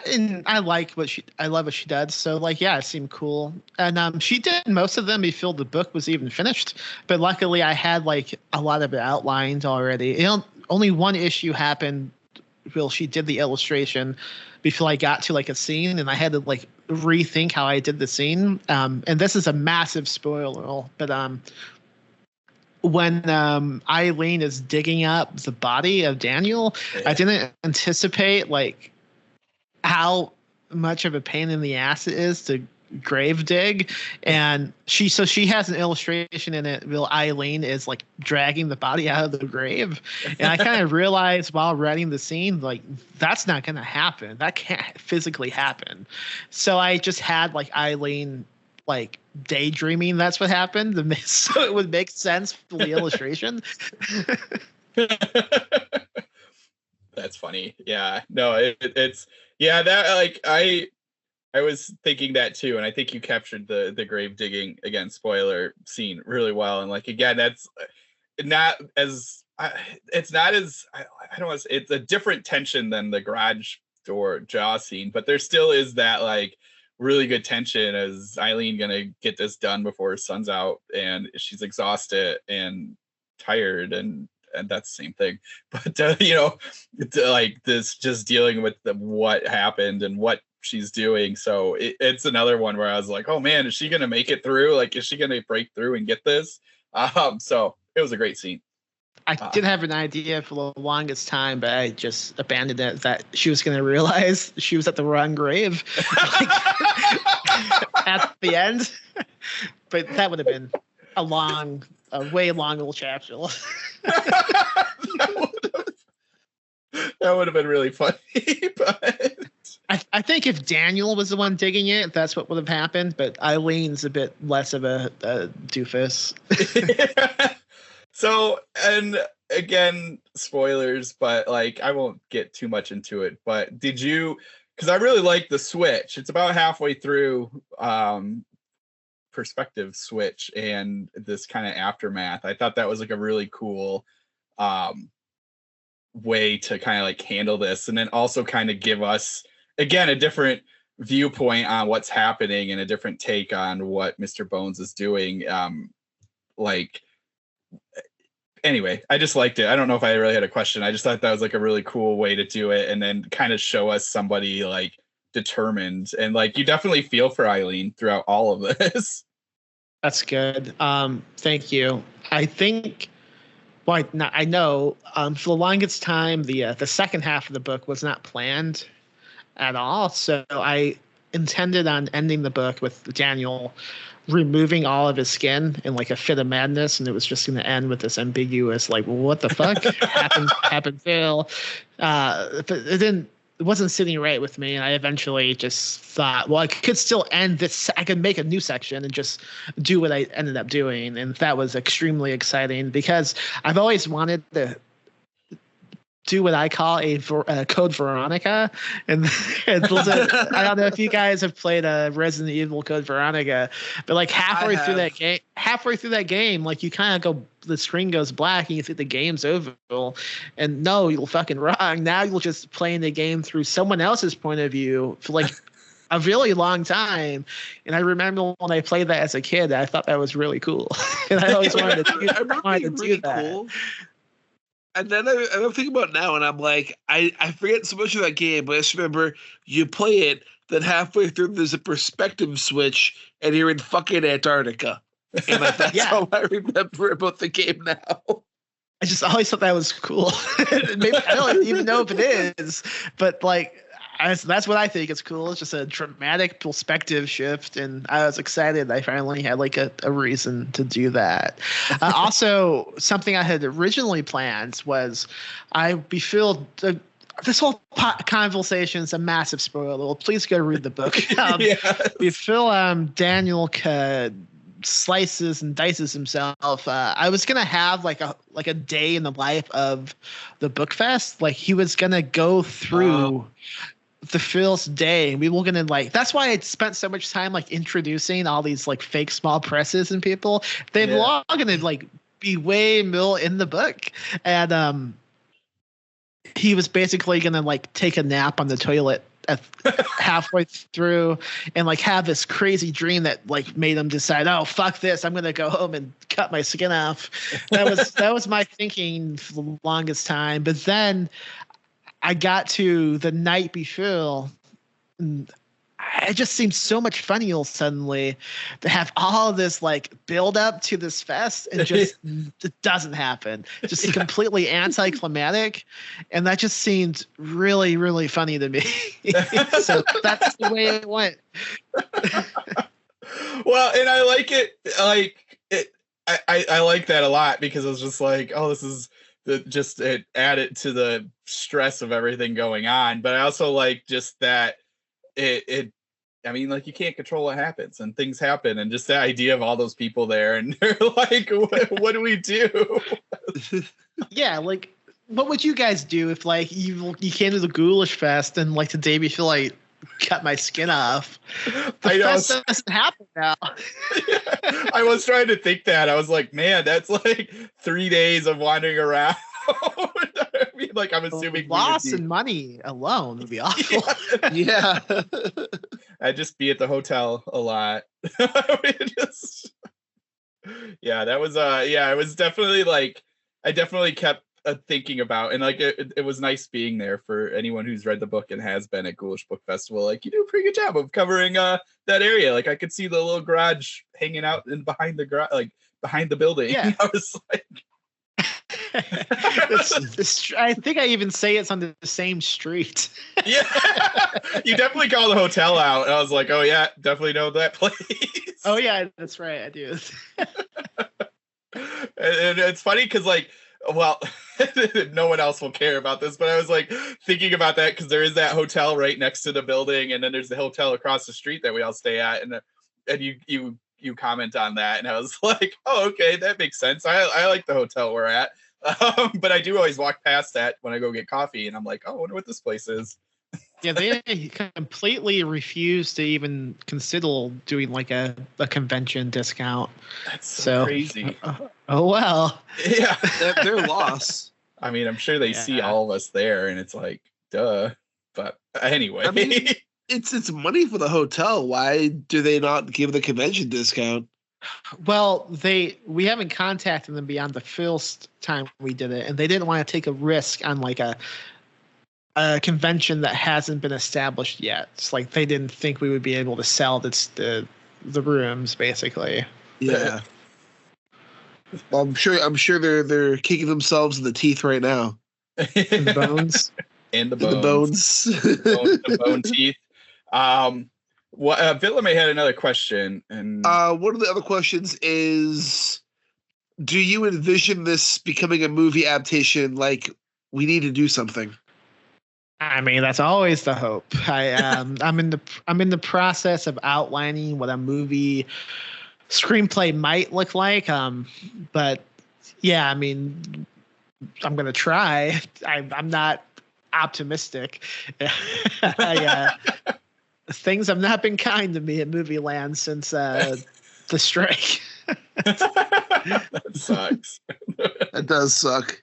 Speaker 3: I like I love what she does. So like, yeah, it seemed cool. And she did most of them before the book was even finished. But luckily I had like a lot of it outlined already. Only one issue happened. Well, she did the illustration before I got to like a scene, and I had to like rethink how I did the scene. And this is a massive spoiler, but when Eileen is digging up the body of Daniel, I didn't anticipate like how much of a pain in the ass it is to grave dig. And she has an illustration in it where Eileen is like dragging the body out of the grave. And I kind of realized while writing the scene, like, that's not going to happen. That can't physically happen. So I just had like Eileen like daydreaming that's what happened, so it would make sense for the illustration.
Speaker 2: That's funny. Yeah, no, it's that like I was thinking that too, and I think you captured the grave digging, again, spoiler scene, really well. And like, again, that's not as it's not as I don't want to say, it's a different tension than the garage door jaw scene, but there still is that like really good tension. Is Eileen gonna get this done before her son's out, and she's exhausted and tired, and that's the same thing. But you know, like this, just dealing with what happened and what she's doing. So it's another one where I was like, oh man, is she gonna make it through? Like, is she gonna break through and get this? So it was a great scene.
Speaker 3: I did have an idea for the longest time, but I just abandoned it, that she was going to realize she was at the wrong grave like, at the end. But that would have been a way long little chapter.
Speaker 2: That would have been really funny. But
Speaker 3: I think if Daniel was the one digging it, that's what would have happened. But Eileen's a bit less of a doofus.
Speaker 2: So, and again, spoilers, but like, I won't get too much into it. But did you, because I really like the switch. It's about halfway through perspective switch and this kind of aftermath. I thought that was like a really cool way to kind of like handle this, and then also kind of give us, again, a different viewpoint on what's happening and a different take on what Mr. Bones is doing. Like, anyway, I just liked it. I don't know if I really had a question. I just thought that was like a really cool way to do it, and then kind of show us somebody like determined, and like you definitely feel for Eileen throughout all of this.
Speaker 3: That's good. Thank you. I think, well, I know for the longest time the second half of the book was not planned at all. So I intended on ending the book with Daniel removing all of his skin in like a fit of madness, and it was just going to end with this ambiguous, like, what the fuck happened, Phil? But it wasn't sitting right with me, and I eventually just thought, well, I could still end this. I could make a new section and just do what I ended up doing, and that was extremely exciting because I've always wanted to do what I call a Code Veronica, and I don't know if you guys have played a Resident Evil Code Veronica, but like halfway through that game, like you kind of go, the screen goes black and you think the game's over, and no, you're fucking wrong. Now you're just playing the game through someone else's point of view for like a really long time. And I remember when I played that as a kid, I thought that was really cool, and I always wanted to do that. Cool.
Speaker 1: And then I'm thinking about it now, and I'm like, I forget so much of that game, but I just remember you play it, then halfway through there's a perspective switch, and you're in fucking Antarctica. And that's all I remember about the game now.
Speaker 3: I just always thought that was cool. Maybe I don't even know if it is, but like, that's what I think is cool. It's just a dramatic perspective shift, and I was excited. I finally had like a reason to do that. Also, something I had originally planned was this whole conversation is a massive spoiler. Well, please go read the book. We feel Daniel slices and dices himself. I was gonna have like a day in the life of the book fest. Like he was gonna go through the first day. We were gonna that's why I spent so much time like introducing all these like fake small presses and people. They're all gonna like be way more in the book, and he was basically gonna like take a nap on the toilet halfway through and like have this crazy dream that like made him decide, oh fuck this, I'm gonna go home and cut my skin off. That was my thinking for the longest time. But then I got to the night before, and it just seemed so much funnier suddenly to have all this like build up to this fest, and just it doesn't happen. Just completely anticlimactic, and that just seemed really, really funny to me. So that's the way it went.
Speaker 2: Well, and I like it. I like that a lot, because it was just like, oh, this is it added to the stress of everything going on. But I also like just that I mean, like, you can't control what happens, and things happen, and just the idea of all those people there, and they're like, what do we do?
Speaker 3: Yeah, like, what would you guys do if like you came to the Ghoulish Fest and like the day before, like cut my skin off.
Speaker 2: I know.
Speaker 3: That doesn't happen now.
Speaker 2: I was trying to think that. I was like, man, that's like 3 days of wandering around. I mean, like, I'm assuming
Speaker 3: loss in money alone would be awful.
Speaker 1: Yeah.
Speaker 2: I'd just be at the hotel a lot. Yeah, that was it was definitely like, I definitely kept thinking about, and like it was nice being there for anyone who's read the book and has been at Ghoulish Book Festival. Like, you do a pretty good job of covering that area. Like, I could see the little garage hanging out in behind the garage, like behind the building.
Speaker 3: Yeah.
Speaker 2: I was like,
Speaker 3: I think I even say it's on the same street.
Speaker 2: yeah, you definitely call the hotel out. And I was like, oh yeah, definitely know that place.
Speaker 3: Oh yeah, that's right, I do.
Speaker 2: And it's funny because, like, well, no one else will care about this, but I was like thinking about that because there is that hotel right next to the building, and then there's the hotel across the street that we all stay at, and you comment on that, and I was like, oh, okay, that makes sense. I like the hotel we're at, but I do always walk past that when I go get coffee, and I'm like, oh, I wonder what this place is.
Speaker 3: Yeah, they completely refuse to even consider doing like a convention discount.
Speaker 2: That's so crazy.
Speaker 3: Oh well.
Speaker 2: Yeah,
Speaker 1: their loss.
Speaker 2: I mean, I'm sure they see all of us there, and it's like, duh. But anyway,
Speaker 1: I mean, it's money for the hotel. Why do they not give the convention discount?
Speaker 3: Well, we haven't contacted them beyond the first time we did it, and they didn't want to take a risk on like a convention that hasn't been established yet. It's like they didn't think we would be able to sell the rooms, basically.
Speaker 1: Yeah. Well, I'm sure they're kicking themselves in the teeth right now.
Speaker 3: In the bones.
Speaker 2: In the bones.
Speaker 1: The
Speaker 2: bone teeth. Villame had another question, and
Speaker 1: one of the other questions is, do you envision this becoming a movie adaptation? Like, we need to do something.
Speaker 3: I mean, that's always the hope. I'm in the process of outlining what a movie screenplay might look like. But yeah, I mean, I'm gonna try. I'm not optimistic. Things have not been kind to me at Movie Land since the strike.
Speaker 2: That sucks.
Speaker 1: That does suck.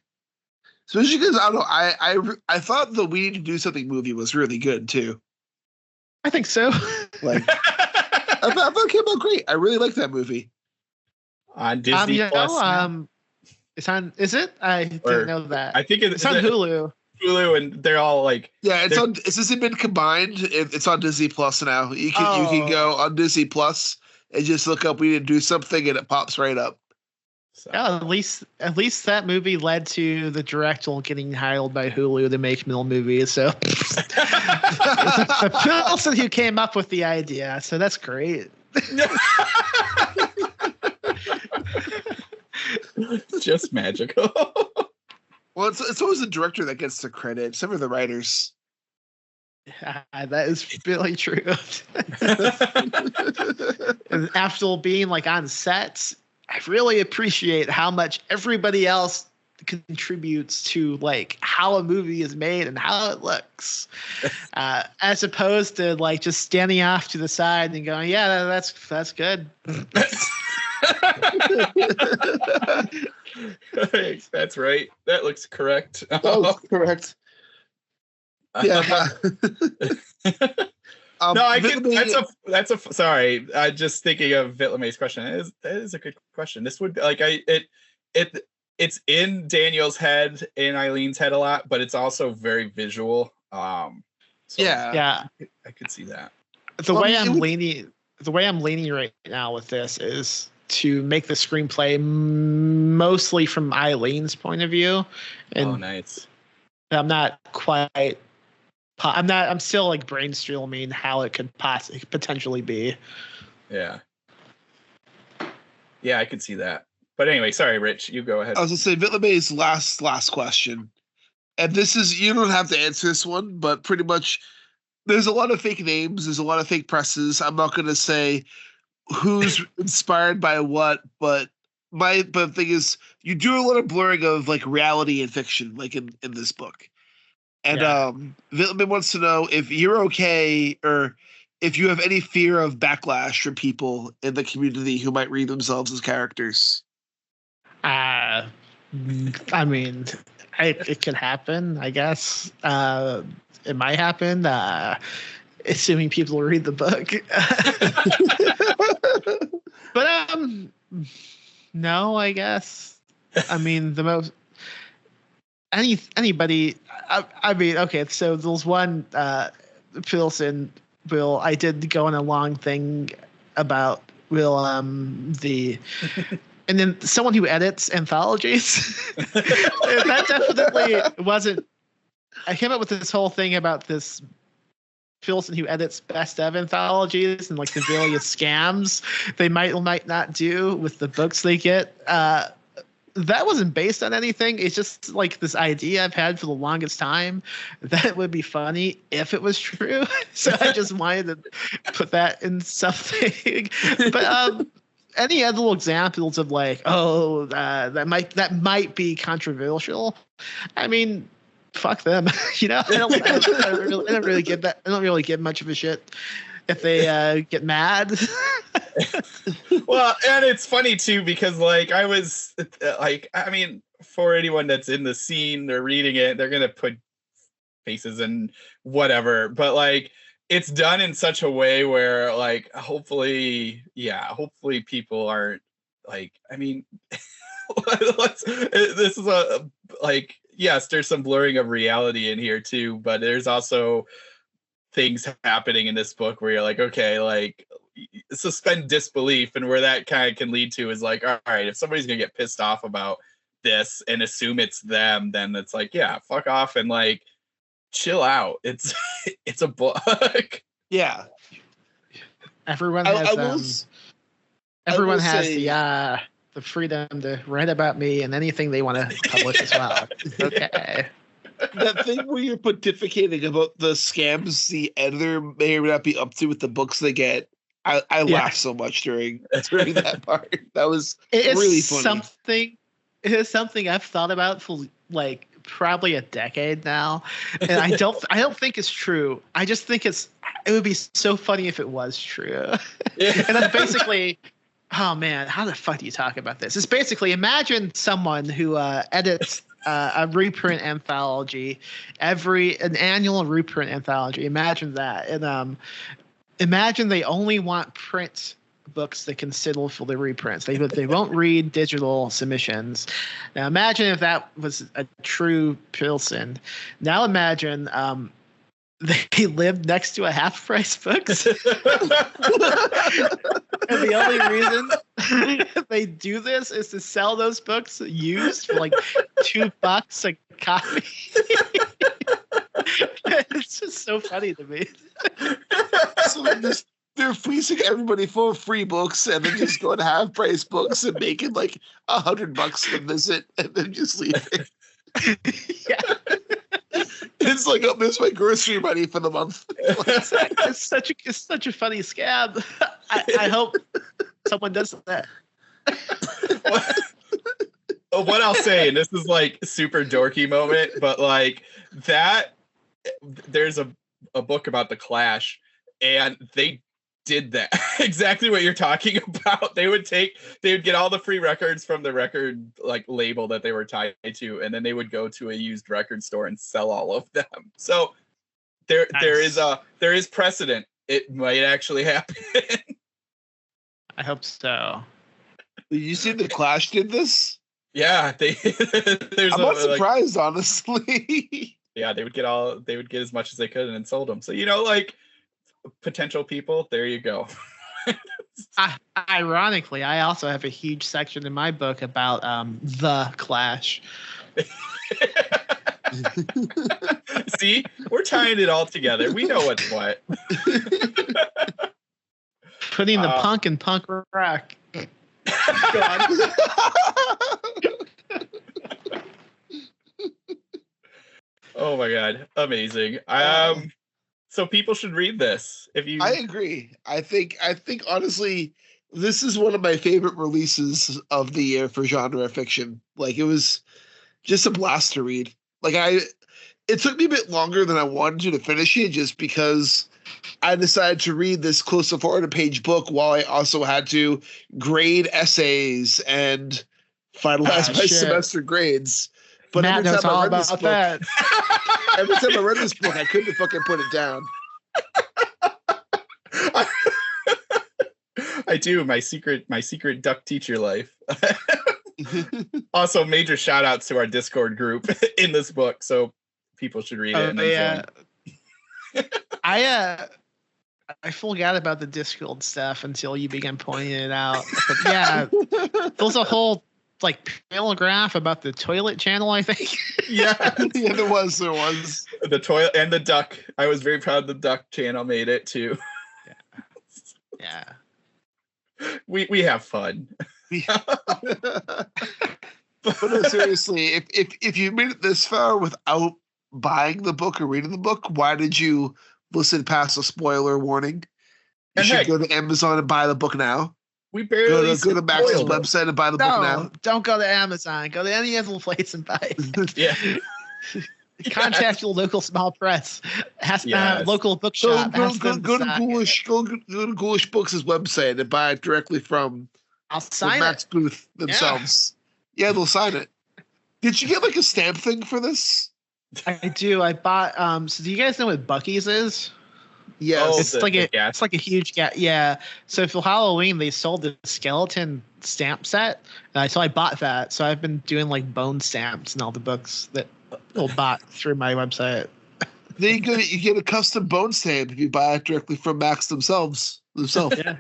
Speaker 1: Especially because I don't know. I thought the We Need to Do Something movie was really good too.
Speaker 3: I think so.
Speaker 1: Like, I thought it came out great. I really like that movie.
Speaker 2: On Disney Plus.
Speaker 3: It's on. Is it? I didn't know that.
Speaker 2: I think it's
Speaker 3: on Hulu.
Speaker 2: Hulu, and they're all like.
Speaker 1: Yeah, it's on. It's just been combined. It's on Disney Plus now. You can go on Disney Plus and just look up We Need to Do Something, and it pops right up.
Speaker 2: So.
Speaker 3: Yeah, at least that movie led to the director getting hired by Hulu to make middle movies. So the person who came up with the idea. So that's great.
Speaker 2: Just magical.
Speaker 1: Well, it's always the director that gets the credit, except for the writers.
Speaker 3: Yeah, that is really true. And after being like on sets, I really appreciate how much everybody else contributes to like how a movie is made and how it looks, as opposed to like just standing off to the side and going, "Yeah, that's good."
Speaker 2: That's right. That looks correct.
Speaker 1: Oh, correct. Yeah.
Speaker 2: No, I get that's a sorry. I just thinking of Vitlame's question. That is a good question. This would like it's in Daniel's head and Eileen's head a lot, but it's also very visual. So
Speaker 3: yeah,
Speaker 2: I could see that.
Speaker 3: The way I'm leaning right now with this is to make the screenplay mostly from Eileen's point of view. And
Speaker 2: oh, nice.
Speaker 3: I'm not quite. I'm still like brainstorming how it could potentially be.
Speaker 2: Yeah. Yeah, I could see that. But anyway, sorry, Rich, you go ahead.
Speaker 1: I was gonna say Vitlame's last question, and this is, you don't have to answer this one, but pretty much there's a lot of fake names, there's a lot of fake presses. I'm not gonna say who's inspired by what, but the thing is, you do a lot of blurring of like reality and fiction, like in this book. And Villaman wants to know if you're okay or if you have any fear of backlash from people in the community who might read themselves as characters.
Speaker 3: I mean, it could happen, I guess. It might happen, assuming people read the book. But no, I guess. I mean, the most anybody. I mean, okay. So there's one Pilsen. I did go on a long thing about the. And then someone who edits anthologies, that definitely wasn't. I came up with this whole thing about this Pilsen who edits best of anthologies and like the various scams they might or might not do with the books they get. That wasn't based on anything. It's just like this idea I've had for the longest time that it would be funny if it was true. So I just wanted to put that in something. But any other little examples of like, that might be controversial. I mean, fuck them. You know, I don't really give that. I don't really give much of a shit if they get mad.
Speaker 2: Well, and it's funny too because like I was like, I mean, for anyone that's in the scene, they're reading it, they're gonna put faces and whatever, but like it's done in such a way where like hopefully people aren't like, I mean, this is a like, yes, there's some blurring of reality in here too, but there's also things happening in this book where you're like, okay, like suspend disbelief, and where that kind of can lead to is like, all right, if somebody's gonna get pissed off about this and assume it's them, then it's like, yeah, fuck off and like chill out. It's a book.
Speaker 1: Yeah.
Speaker 3: Everyone has the freedom to write about me and anything they want to publish as well. Okay.
Speaker 1: That thing where you're pontificating about the scams the editor may or may not be up to with the books they get. I laughed so much during that part. That was really funny.
Speaker 3: It is something I've thought about for like probably a decade now, and I don't think it's true. I just think it would be so funny if it was true. Yeah. And that's basically, oh man, how the fuck do you talk about this? It's basically, imagine someone who edits a reprint anthology, an annual reprint anthology. Imagine that, and imagine they only want print books they consider for the reprints. They won't read digital submissions. Now imagine if that was a true Pilsen. Now imagine they lived next to a half price books. And the only reason they do this is to sell those books used for like $2 a copy. It's just so funny to me.
Speaker 1: So they're fleecing everybody for free books and then just going to half price books and making like $100 to visit and then just leaving.
Speaker 3: Yeah.
Speaker 1: It's like, oh, this is my grocery money for the month.
Speaker 3: It's such a funny scam. I hope someone does that.
Speaker 2: What I'll say, and this is like super dorky moment, but like that, there's a book about the Clash, and they did that exactly what you're talking about. They would get all the free records from the record like label that they were tied to, and then they would go to a used record store and sell all of them. So there is precedent. It might actually happen.
Speaker 3: I hope so.
Speaker 1: Did you see the Clash did this?
Speaker 2: Yeah,
Speaker 1: I'm not surprised, honestly.
Speaker 2: Yeah, they would get as much as they could and then sold them. So, you know, like potential people, there you go.
Speaker 3: Ironically, I also have a huge section in my book about the Clash.
Speaker 2: See, we're tying it all together. We know what's what.
Speaker 3: Putting the punk in punk rock.
Speaker 2: Oh my god, amazing. So people should read this. I
Speaker 1: agree. I think honestly, this is one of my favorite releases of the year for genre fiction. Like, it was just a blast to read. Like, It took me a bit longer than I wanted to finish it, just because I decided to read this close to 400-page book while I also had to grade essays and finalize my semester grades. But
Speaker 3: Matt knows all about that.
Speaker 1: Every time I read this book, I couldn't fucking put it down.
Speaker 2: I do, my secret duck teacher life. Also, major shout outs to our Discord group in this book, so people should read it.
Speaker 3: I forgot about the Discord stuff until you began pointing it out. But yeah, there's a whole paragraph about the toilet channel, I think.
Speaker 2: Yeah,
Speaker 1: there was
Speaker 2: the toilet and the duck. I was very proud the duck channel made it too.
Speaker 3: Yeah.
Speaker 2: We have fun.
Speaker 1: But no, seriously, if you made it this far without buying the book or reading the book, why did you listen past a spoiler warning? You should go to Amazon and buy the book now.
Speaker 2: We barely
Speaker 1: go to Max's website and buy the book now.
Speaker 3: Don't go to Amazon. Go to any other place and buy it.
Speaker 2: Yeah.
Speaker 3: Contact your local small press. Local bookshop.
Speaker 1: Go to Ghoulish. Go to Ghoulish Books' website and buy it directly from Max booth themselves. Yeah, they'll sign it. Did you get a stamp thing for this?
Speaker 3: I do. I bought. So do you guys know what Buc-ee's is?
Speaker 1: Yeah,
Speaker 3: it's like a huge gap. Yeah. So for Halloween, they sold the skeleton stamp set, so I bought that. So I've been doing bone stamps and all the books that people bought through my website.
Speaker 1: Then you get a custom bone stamp if you buy it directly from Max themselves.
Speaker 3: Yeah.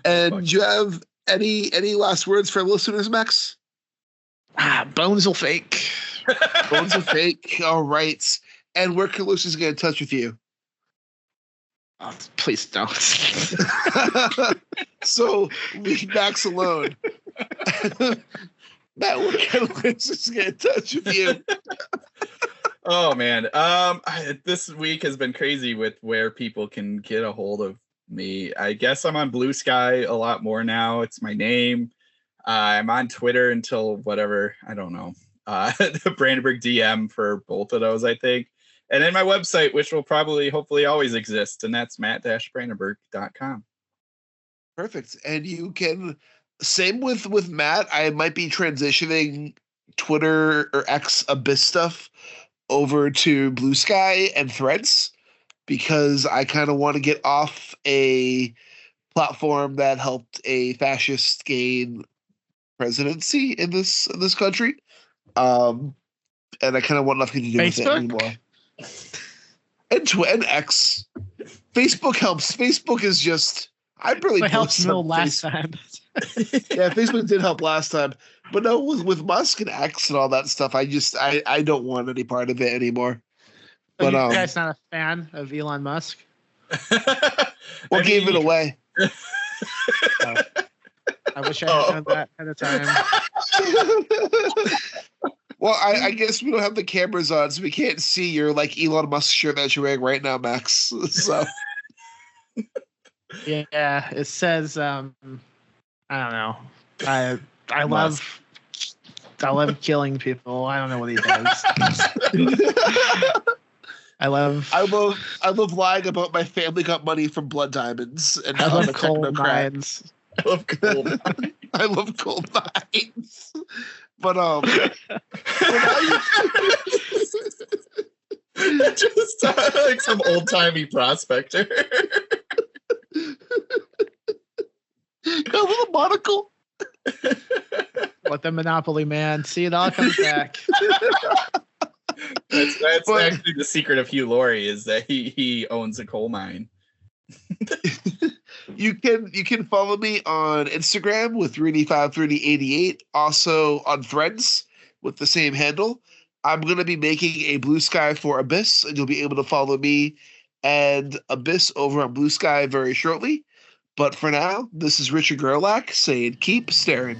Speaker 1: And do you have any last words for listeners, Max?
Speaker 3: Bones will fake.
Speaker 1: Bones are fake. All right. And where can listeners get in touch with you?
Speaker 3: Oh, please don't.
Speaker 1: So leave Max alone. Matt, where can listeners get in touch with you?
Speaker 2: Oh man, this week has been crazy with where people can get a hold of me. I guess I'm on Blue Sky a lot more now. It's my name. I'm on Twitter until whatever, I don't know. The Brandenburg DM for both of those, I think. And then my website, which will hopefully always exist, and that's matt-brandenburg.com.
Speaker 1: Perfect. And you can, same with Matt, I might be transitioning Twitter or X Abyss stuff over to Blue Sky and Threads, because I kind of want to get off a platform that helped a fascist gain presidency in this country. And I kind of want nothing to do with it anymore. And X. Facebook helps. Facebook is just, I barely
Speaker 3: helped last time.
Speaker 1: Yeah, Facebook did help last time. But no, with Musk and X and all that stuff, I don't want any part of it anymore. But
Speaker 3: you guys not a fan of Elon Musk?
Speaker 1: Gave it away.
Speaker 3: I wish I had done that at a time.
Speaker 1: Well, I guess we don't have the cameras on, so we can't see your Elon Musk shirt that you're wearing right now, Max. So
Speaker 3: yeah, it says I don't know. I love killing people. I don't know what he does. I love lying about my family got money from blood diamonds and I love coal mines.
Speaker 2: I love coal mines.
Speaker 1: I love coal mines. But
Speaker 2: just like some old timey prospector.
Speaker 1: Got a little monocle.
Speaker 3: What the Monopoly man? See, it all comes back.
Speaker 2: That's actually the secret of Hugh Laurie, is that he owns a coal mine.
Speaker 1: You can follow me on Instagram with Rudy53088, also on Threads with the same handle. I'm going to be making a Blue Sky for Abyss, and you'll be able to follow me and Abyss over on Blue Sky very shortly. But for now, this is Richard Gerlach saying keep staring.